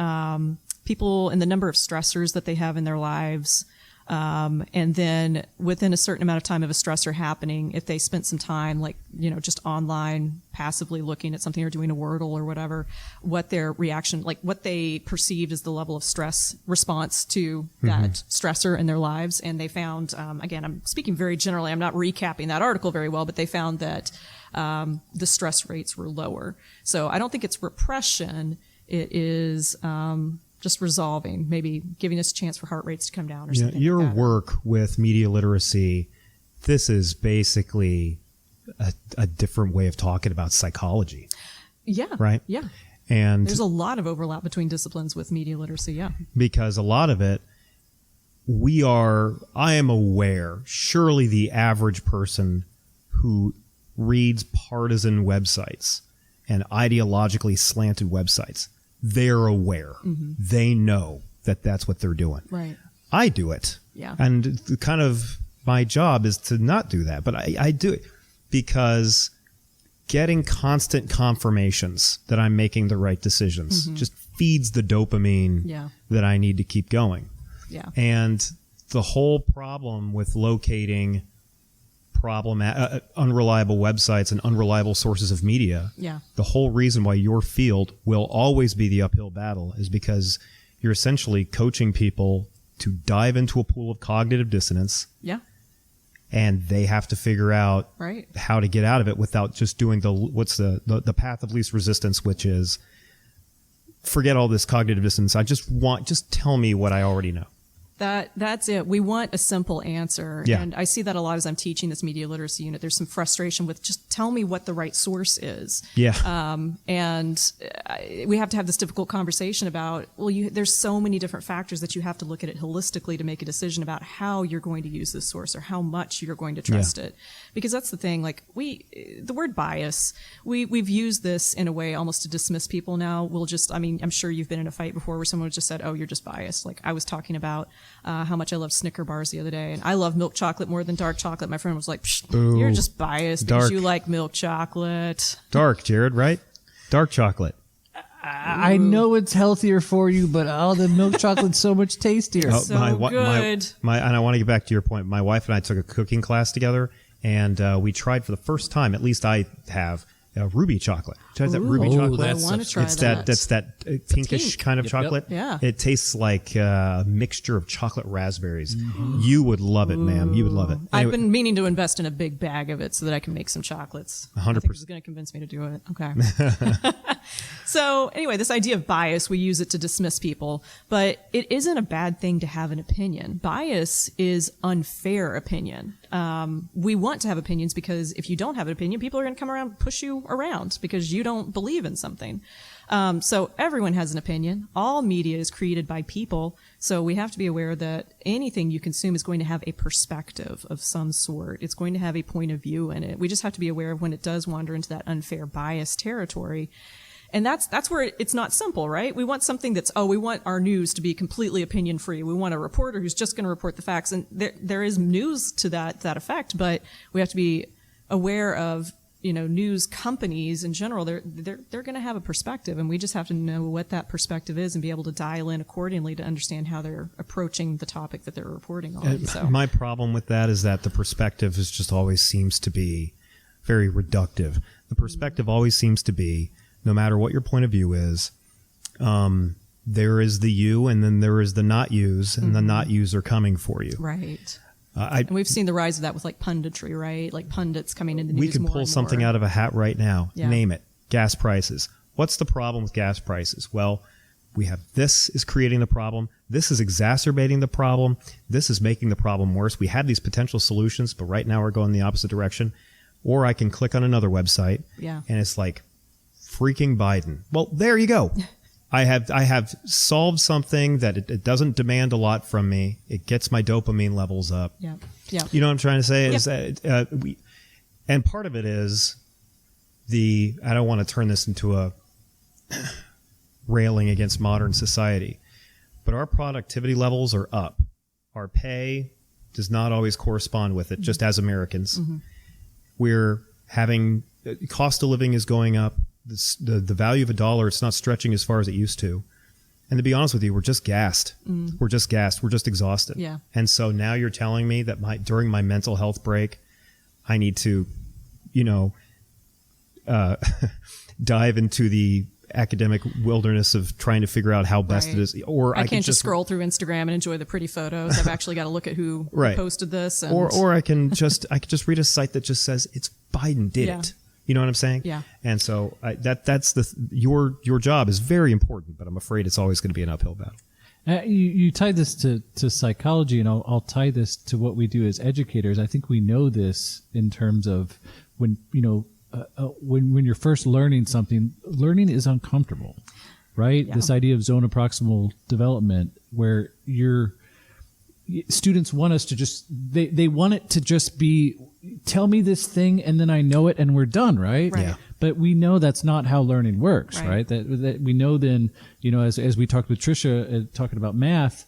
people and the number of stressors that they have in their lives. And then within a certain amount of time of a stressor happening, if they spent some time, like, just online, passively looking at something or doing a Wordle or whatever, what their reaction, like what they perceived as the level of stress response to that stressor in their lives. And they found, again, I'm speaking very generally, I'm not recapping that article very well, but they found that, the stress rates were lower. So I don't think it's repression. It is, just resolving, maybe giving us a chance for heart rates to come down or something. Your like that. work with media literacy, this is basically a different way of talking about psychology. Yeah. Right? Yeah. And there's a lot of overlap between disciplines with media literacy. Yeah. Because a lot of it, I am aware, surely the average person who reads partisan websites and ideologically slanted websites, they're aware. They know that that's what they're doing. Right. I do it. Yeah. And kind of my job is to not do that, but I do it because getting constant confirmations that I'm making the right decisions just feeds the dopamine that I need to keep going. Yeah. And the whole problem with locating unreliable websites and unreliable sources of media, the whole reason why your field will always be the uphill battle is because you're essentially coaching people to dive into a pool of cognitive dissonance. Yeah. And they have to figure out how to get out of it without just doing the path of least resistance, which is forget all this cognitive dissonance. Just tell me what I already know. That's it. We want a simple answer. Yeah. And I see that a lot as I'm teaching this media literacy unit. There's some frustration with just tell me what the right source is. Yeah. We have to have this difficult conversation about, there's so many different factors that you have to look at it holistically to make a decision about how you're going to use this source or how much you're going to trust it. Because that's the thing, like the word bias, we've used this in a way almost to dismiss people now. I'm sure you've been in a fight before where someone just said, oh, you're just biased. Like I was talking about how much I love Snicker bars the other day, and I love milk chocolate more than dark chocolate. My friend was like, you're just biased because you like milk chocolate. Dark, Jared, right? Dark chocolate. I know it's healthier for you, but the milk chocolate's so much tastier. So good. And I want to get back to your point. My wife and I took a cooking class together, and we tried for the first time, at least I have, ruby chocolate. Try that ruby chocolate. I want to try that. That's that pinkish kind of chocolate. Yeah. It tastes like a mixture of chocolate raspberries. You would love it, ma'am. You would love it. I've been meaning to invest in a big bag of it so that I can make some chocolates. 100%. I think this is going to convince me to do it. Okay. So anyway, this idea of bias, we use it to dismiss people, but it isn't a bad thing to have an opinion. Bias is unfair opinion. We want to have opinions because if you don't have an opinion, people are going to come around and push you around because you don't believe in something. So everyone has an opinion. All media is created by people. So we have to be aware that anything you consume is going to have a perspective of some sort. It's going to have a point of view in it. We just have to be aware of when it does wander into that unfair bias territory. And that's where it's not simple, right? We want something we want our news to be completely opinion free. We want a reporter who's just going to report the facts. And there is news to that effect, but we have to be aware of, news companies in general. They're going to have a perspective, and we just have to know what that perspective is and be able to dial in accordingly to understand how they're approaching the topic that they're reporting on. So my problem with that is that the perspective is just always seems to be very reductive. The perspective always seems to be, no matter what your point of view is, there is the you and then there is the not yous, and the not yous are coming for you. Right. And we've seen the rise of that with like punditry, right? Like pundits coming into the news. We can more pull and something more out of a hat right now. Yeah. Name it. Gas prices. What's the problem with gas prices? Well, we have this is creating the problem. This is exacerbating the problem. This is making the problem worse. We had these potential solutions, but right now we're going the opposite direction. Or I can click on another website, and it's like, freaking Biden. Well, there you go. I have solved something that it doesn't demand a lot from me. It gets my dopamine levels up. Yeah. You know what I'm trying to say? Is that and part of it is I don't want to turn this into a railing against modern society, but our productivity levels are up. Our pay does not always correspond with it, just as Americans. We're having cost of living is going up. The value of a dollar, it's not stretching as far as it used to. And to be honest with you, we're just gassed. We're just gassed. We're just exhausted. Yeah. And so now you're telling me that during my mental health break, I need to, dive into the academic wilderness of trying to figure out how best it is. Or I can't just scroll through Instagram and enjoy the pretty photos. I've actually got to look at who posted this. And or I can just read a site that just says it's Biden did it. You know what I'm saying? Yeah. And so that's your job is very important, but I'm afraid it's always going to be an uphill battle. You tied this to psychology, and I'll tie this to what we do as educators. I think we know this in terms of when when you're first learning something, learning is uncomfortable, right? Yeah. This idea of zone of proximal development, where students want us to they want it to just be, tell me this thing and then I know it and we're done, right? Yeah. But we know that's not how learning works, right? That we know then, as we talked with Tricia talking about math,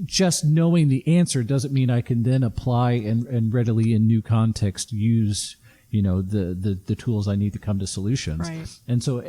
just knowing the answer doesn't mean I can then apply and readily in new context use the tools I need to come to solutions. Right. And so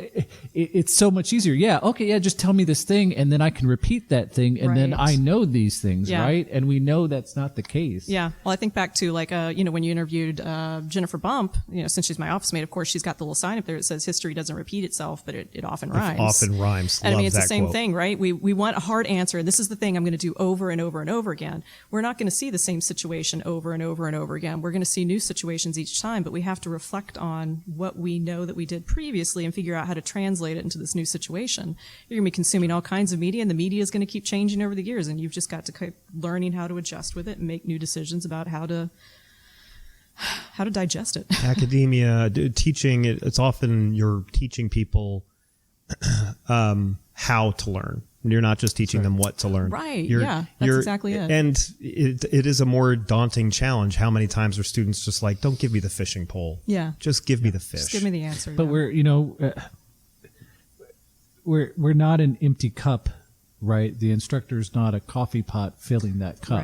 it's so much easier. Yeah. Okay. Yeah. Just tell me this thing, and then I can repeat that thing, and then Right. I know these things, Yeah. right? And we know that's not the case. Yeah. Well, I think back to when you interviewed Jennifer Bump, since she's my office mate, of course, she's got the little sign up there that says history doesn't repeat itself, but it often rhymes. Often rhymes. And I Love mean, it's the that same quote. thing, right? We want a hard answer, and this is the thing I'm going to do over and over and over again. We're not going to see the same situation over and over and over again. We're going to see new situations each time, but we have to reflect on what we know that we did previously and figure out how to translate it into this new situation. You're going to be consuming all kinds of media, and the media is going to keep changing over the years, and you've just got to keep learning how to adjust with it and make new decisions about how to digest it. Academia, teaching, it's often you're teaching people how to learn. You're not just teaching them what to learn. Right, yeah, that's exactly it. And it is a more daunting challenge. How many times are students just like, don't give me the fishing pole. Yeah. Just give me the fish. Just give me the answer. But yeah. we're not an empty cup, right? The instructor's not a coffee pot filling that cup.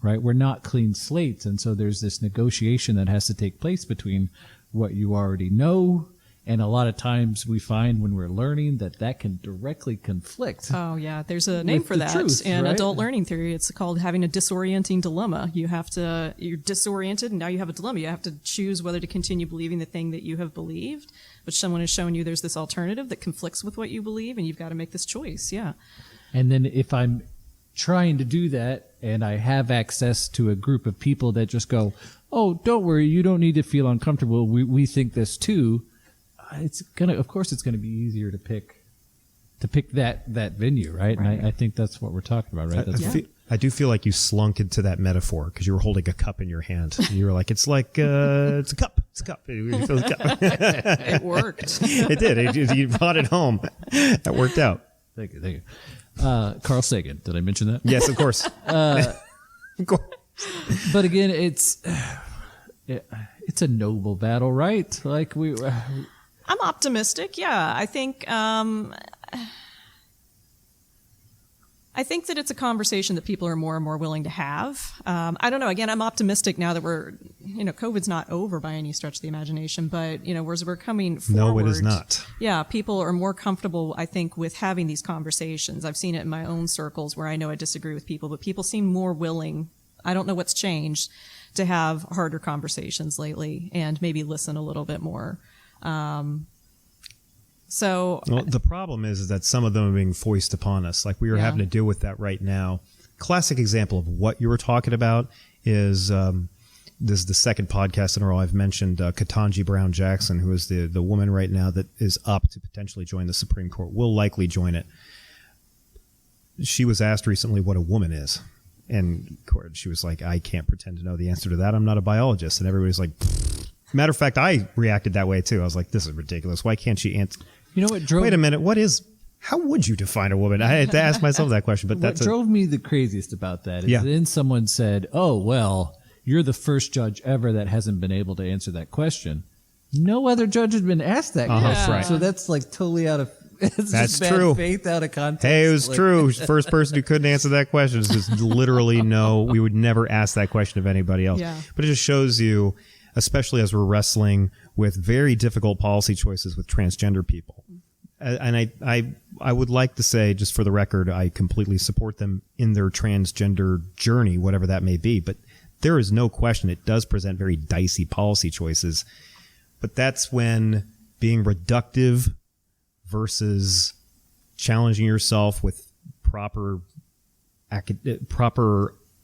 Right. We're not clean slates. And so there's this negotiation that has to take place between what you already know. And a lot of times we find when we're learning that can directly conflict. Oh, yeah. There's a name with for the that truth, in right? adult learning theory. It's called having a disorienting dilemma. You're disoriented, and now you have a dilemma. You have to choose whether to continue believing the thing that you have believed, but someone has shown you there's this alternative that conflicts with what you believe, and you've got to make this choice. Yeah. And then if I'm trying to do that and I have access to a group of people that just go, oh, don't worry, you don't need to feel uncomfortable. We think this too. Of course it's gonna be easier to pick that venue, right? And I think that's what we're talking about, right? I do feel like you slunk into that metaphor because you were holding a cup in your hand. And you were like, it's like, it's a cup. It's a cup. You feel the cup. It worked. It did. You brought it home. That worked out. Thank you. Carl Sagan, did I mention that? Yes, of course. Of course. But again, it's a noble battle, right? Like I'm optimistic. Yeah. I think that it's a conversation that people are more and more willing to have. I don't know. Again, I'm optimistic now that COVID's not over by any stretch of the imagination, but, as we're coming forward. No, it is not. Yeah. People are more comfortable, I think, with having these conversations. I've seen it in my own circles where I know I disagree with people, but people seem more willing. I don't know what's changed to have harder conversations lately and maybe listen a little bit more. Well, the problem is that some of them are being foisted upon us. Like we are having to deal with that right now. Classic example of what you were talking about is this is the second podcast in a row I've mentioned Ketanji Brown Jackson, who is the woman right now that is up to potentially join the Supreme Court, will likely join it. She was asked recently what a woman is. And she was like, I can't pretend to know the answer to that. I'm not a biologist. And everybody's like, pfft. Matter of fact, I reacted that way too. I was like, this is ridiculous. Why can't she answer? You know what drove? Wait a minute. How would you define a woman? I had to ask myself that question, but what drove me the craziest about that is then someone said, oh, well, you're the first judge ever that hasn't been able to answer that question. No other judge has been asked that question. Right. So that's like totally out of that's bad true. faith out of context. Hey, it was true. First person who couldn't answer that question is just literally no. We would never ask that question of anybody else. Yeah. But it just shows you, especially as we're wrestling with very difficult policy choices with transgender people. And I would like to say, just for the record, I completely support them in their transgender journey, whatever that may be. But there is no question it does present very dicey policy choices. But that's when being reductive versus challenging yourself with proper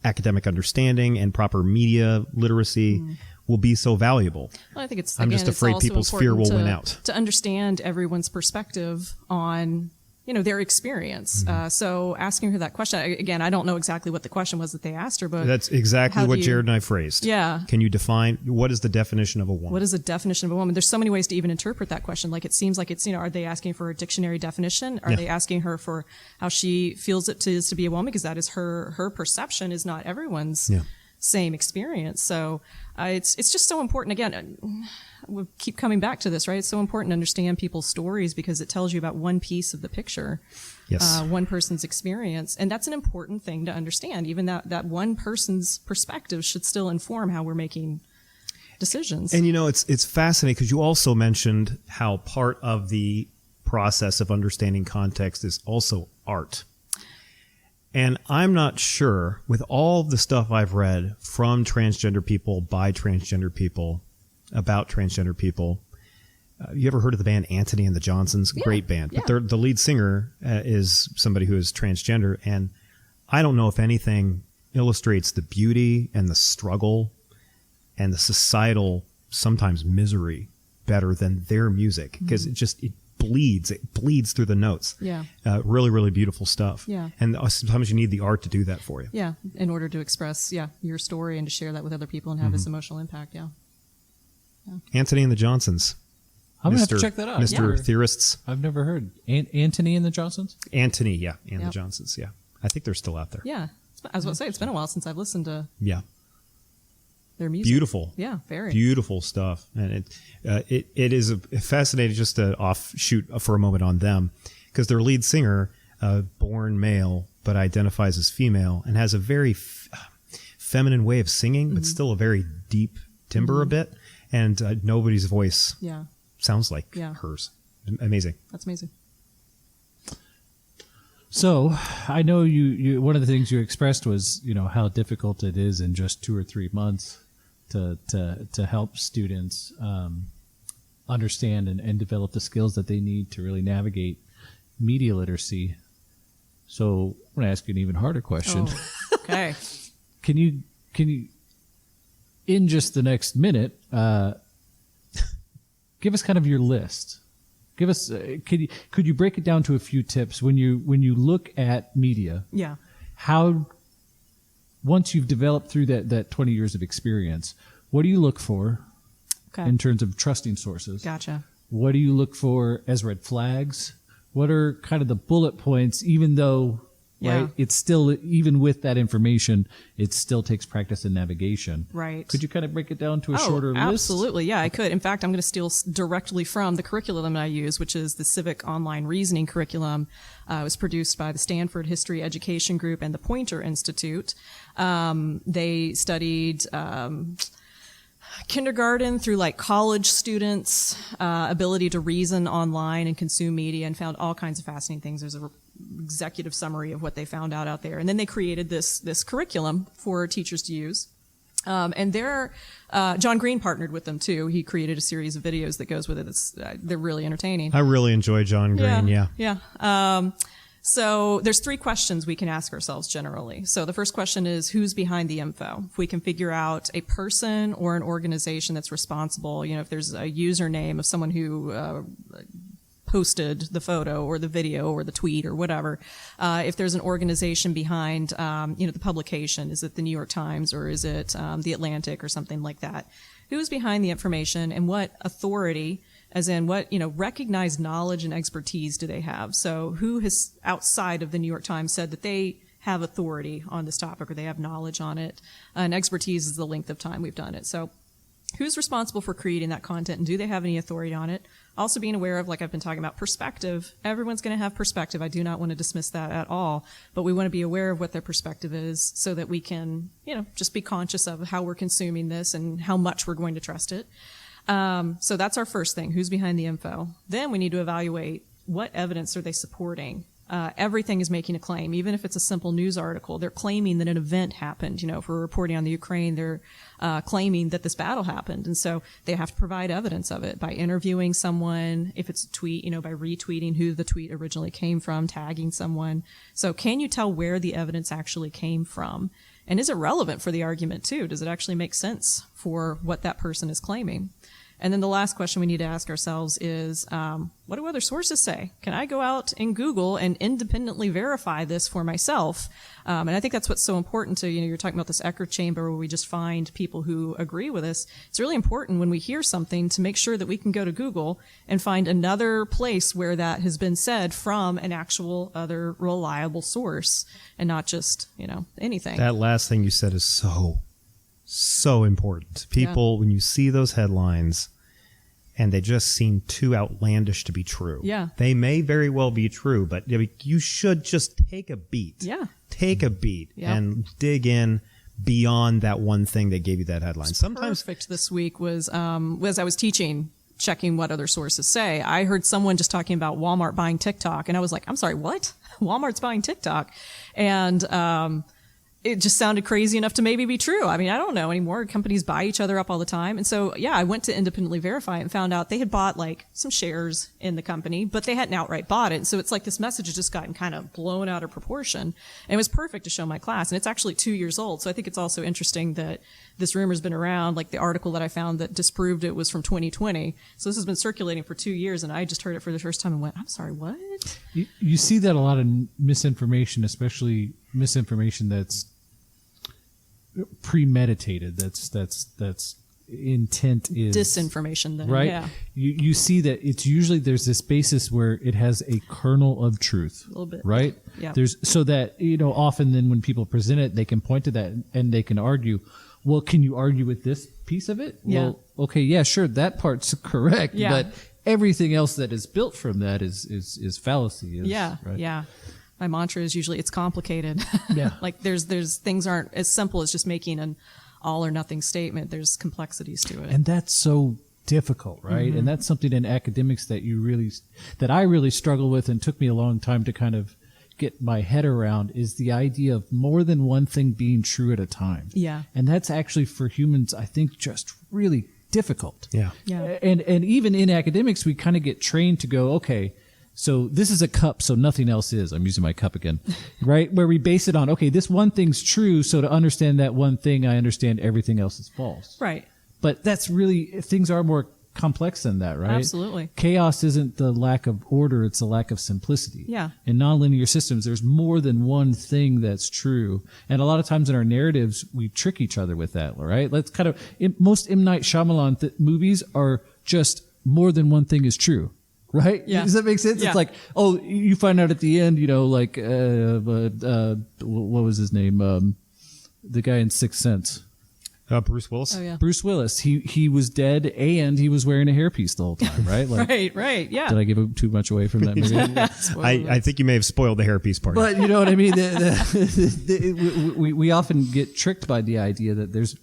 academic understanding and proper media literacy will be so valuable. Well, I think I'm just afraid people's fear will win out. To understand everyone's perspective on, their experience. So asking her that question, again, I don't know exactly what the question was that they asked her, but that's exactly what Jared and I phrased. Yeah. Can you define what is the definition of a woman? What is the definition of a woman? There's so many ways to even interpret that question. Like it seems like it's, are they asking for a dictionary definition? Are they asking her for how she feels it is to be a woman? Because that is her perception is not everyone's same experience. So it's just so important. Again, we keep coming back to this, right? It's so important to understand people's stories because it tells you about one piece of the picture, Yes. one person's experience. And that's an important thing to understand. Even that one person's perspective should still inform how we're making decisions. And it's fascinating because you also mentioned how part of the process of understanding context is also art. And I'm not sure, with all the stuff I've read from transgender people, by transgender people, about transgender people, you ever heard of the band Antony and the Johnsons? Yeah, Great band. yeah. But the lead singer is somebody who is transgender. And I don't know if anything illustrates the beauty and the struggle and the societal, sometimes misery, better than their music. Because it bleeds through the notes. Yeah. Really, really beautiful stuff. Yeah. And sometimes you need the art to do that for you. Yeah, in order to express, your story and to share that with other people and have this emotional impact, Antony and the Johnsons. I'm going to have to check that out. Mr. Yeah. Theorists. I've never heard. Antony and the Johnsons? Antony, yeah. And the Yep. Johnsons, yeah. I think they're still out there. Yeah. I was about to say, it's been a while since I've listened to Yeah. their music. Beautiful. Yeah, very. Beautiful stuff. And it is fascinating just to offshoot for a moment on them because their lead singer, born male, but identifies as female and has a very feminine way of singing, but still a very deep timbre a bit. And nobody's voice Yeah, sounds like Yeah. hers. Amazing. that's amazing. So I know you one of the things you expressed was, how difficult it is in just 2 or 3 months to help students understand and develop the skills that they need to really navigate media literacy. So I'm going to ask you an even harder question. Oh, okay. Can you, in just the next minute, give us kind of your list? Give us, could you break it down to a few tips when you look at media? Yeah. How, once you've developed through that 20 years of experience, what do you look for Okay. in terms of trusting sources? Gotcha. What do you look for as red flags? What are kind of the bullet points, even though, Yeah. right, it's still, even with that information, it still takes practice and navigation. Right. Could you kind of break it down to a shorter list? Absolutely. Yeah, I could. In fact, I'm going to steal directly from the curriculum I use, which is the Civic Online Reasoning curriculum. It was produced by the Stanford History Education Group and the Poynter Institute. They studied kindergarten through like college students' ability to reason online and consume media, and found all kinds of fascinating things. There's a executive summary of what they found out there, and then they created this curriculum for teachers to use. And John Green partnered with them too. He created a series of videos that goes with it. They're really entertaining. I really enjoy John Green, yeah. Yeah. So there's 3 questions we can ask ourselves generally. So the first question is, who's behind the info? If we can figure out a person or an organization that's responsible, if there's a username of someone who posted the photo or the video or the tweet or whatever, if there's an organization behind, the publication, is it the New York Times or is it the Atlantic or something like that? Who's behind the information and what authority, as in what, recognized knowledge and expertise do they have? So who has, outside of the New York Times, said that they have authority on this topic or they have knowledge on it? And expertise is the length of time we've done it. So who's responsible for creating that content and do they have any authority on it? Also being aware of, like I've been talking about, perspective. Everyone's going to have perspective. I do not want to dismiss that at all, but we want to be aware of what their perspective is so that we can, just be conscious of how we're consuming this and how much we're going to trust it. So that's our first thing. Who's behind the info? Then we need to evaluate what evidence are they supporting. Everything is making a claim, even if it's a simple news article. They're claiming that an event happened. If we're reporting on the Ukraine, they're claiming that this battle happened. And so they have to provide evidence of it by interviewing someone. If it's a tweet, by retweeting who the tweet originally came from, tagging someone. So can you tell where the evidence actually came from? And is it relevant for the argument too? Does it actually make sense for what that person is claiming? And then the last question we need to ask ourselves is, what do other sources say? Can I go out and Google and independently verify this for myself? And I think that's what's so important to, you're talking about this echo chamber where we just find people who agree with us. It's really important when we hear something to make sure that we can go to Google and find another place where that has been said from an actual other reliable source and not just, anything. That last thing you said is so so important. People, when you see those headlines and they just seem too outlandish to be true. Yeah. They may very well be true, but you should just take a beat. Yeah. Take a beat Yeah. and dig in beyond that one thing that gave you that headline. Sometimes Perfect this week was as I was teaching, checking what other sources say. I heard someone just talking about Walmart buying TikTok, and I was like, I'm sorry, what? Walmart's buying TikTok. And it just sounded crazy enough to maybe be true. I mean, I don't know anymore. Companies buy each other up all the time. And so, yeah, I went to independently verify it and found out they had bought like some shares in the company, but they hadn't outright bought it. And so it's like this message has just gotten kind of blown out of proportion. And it was perfect to show my class. And it's actually 2 years old. So I think it's also interesting that this rumor's been around. Like the article that I found that disproved it was from 2020. So this has been circulating for 2 years. And I just heard it for the first time and went, I'm sorry, what? You see that a lot of misinformation, especially misinformation that's premeditated. That's intent is Disinformation then. right. Yeah. You see that it's usually there's this basis where it has a kernel of truth. A little bit. Right. Yeah. There's so that often then when people present it, they can point to that and they can argue. Well, can you argue with this piece of it? Yeah. Well, okay, yeah, sure, that part's correct, Yeah. but everything else that is built from that is fallacy. Right? Yeah. My mantra is usually it's complicated. Yeah. Like there's things aren't as simple as just making an all or nothing statement. There's complexities to it. And that's so difficult, right? And that's something in academics that I really struggle with and took me a long time to kind of get my head around is the idea of more than one thing being true at a time. Yeah. And that's actually for humans, I think, just really difficult. Yeah. Yeah. And even in academics, we kind of get trained to go, okay, so this is a cup, so nothing else is. I'm using my cup again, right? Where we base it on, okay, this one thing's true, so to understand that one thing, I understand everything else is false. Right. But that's really, things are more complex than that, right? Absolutely. Chaos isn't the lack of order, it's the lack of simplicity. Yeah. In nonlinear systems, there's more than one thing that's true. And a lot of times in our narratives, we trick each other with that, right? Let's kind of, most M. Night Shyamalan movies are just more than one thing is true. Right? Yeah. Does that make sense? Yeah. It's like, oh, you find out at the end, like, what was his name? The guy in Sixth Sense. Bruce Willis. Oh yeah. Bruce Willis. He was dead and he was wearing a hairpiece the whole time, right? Like, Right. Yeah. did I give too much away from that movie? I think you may have spoiled the hairpiece part. But you know what I mean? We often get tricked by the idea that there's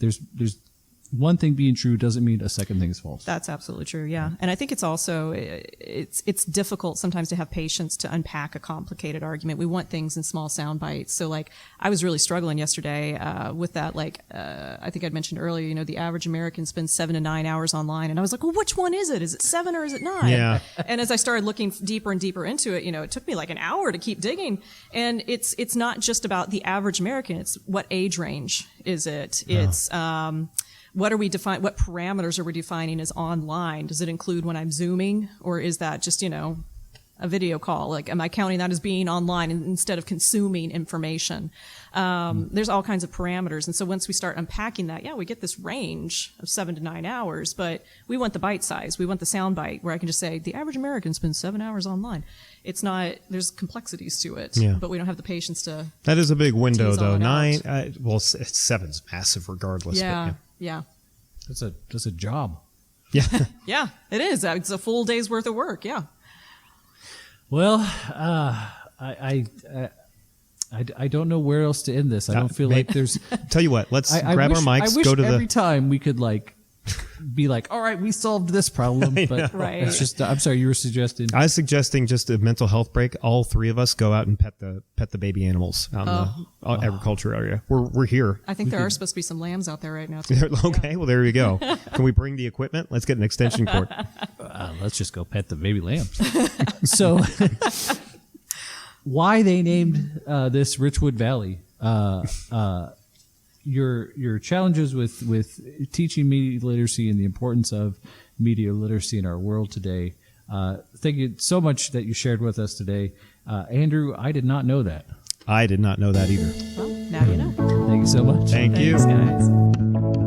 one thing being true doesn't mean a second thing is false. That's absolutely true. Yeah. And I think it's also, it's difficult sometimes to have patience to unpack a complicated argument. We want things in small sound bites. So like I was really struggling yesterday, with that. Like, I think I'd mentioned earlier, the average American spends 7 to 9 hours online. And I was like, well, which one is it? Is it 7 or is it 9? Yeah. And as I started looking deeper and deeper into it, it took me like an hour to keep digging. And it's not just about the average American. It's what age range is it? It's, what parameters are we defining as online? Does it include when I'm Zooming, or is that just, a video call? Like, am I counting that as being online instead of consuming information? There's all kinds of parameters. And so once we start unpacking that, we get this range of 7 to 9 hours, but we want the bite size. We want the sound bite where I can just say the average American spends 7 hours online. It's not, there's complexities to it, but we don't have the patience to. That is a big window, tease all though. it 9, out. 7's massive regardless. Yeah. That's a job. Yeah. Yeah, it is. It's a full day's worth of work. Yeah. Well, I don't know where else to end this. I don't feel like there's. Tell you what, let's I grab wish, our mics, I wish go to every the. time we could be like, all right, we solved this problem. But Right. it's just, I'm sorry, you were suggesting. I was suggesting just a mental health break. All three of us go out and pet the baby animals out in the agriculture area. We're here. I think there are supposed to be some lambs out there right now, too. Okay, well there you go. Can we bring the equipment? Let's get an extension cord. Let's just go pet the baby lambs. So, why they named this Richwood Valley? Your challenges with teaching media literacy and the importance of media literacy in our world today. Thank you so much that you shared with us today. Andrew, I did not know that. I did not know that either. Well, now you know. Thank you so much. Thank you. Thanks, guys.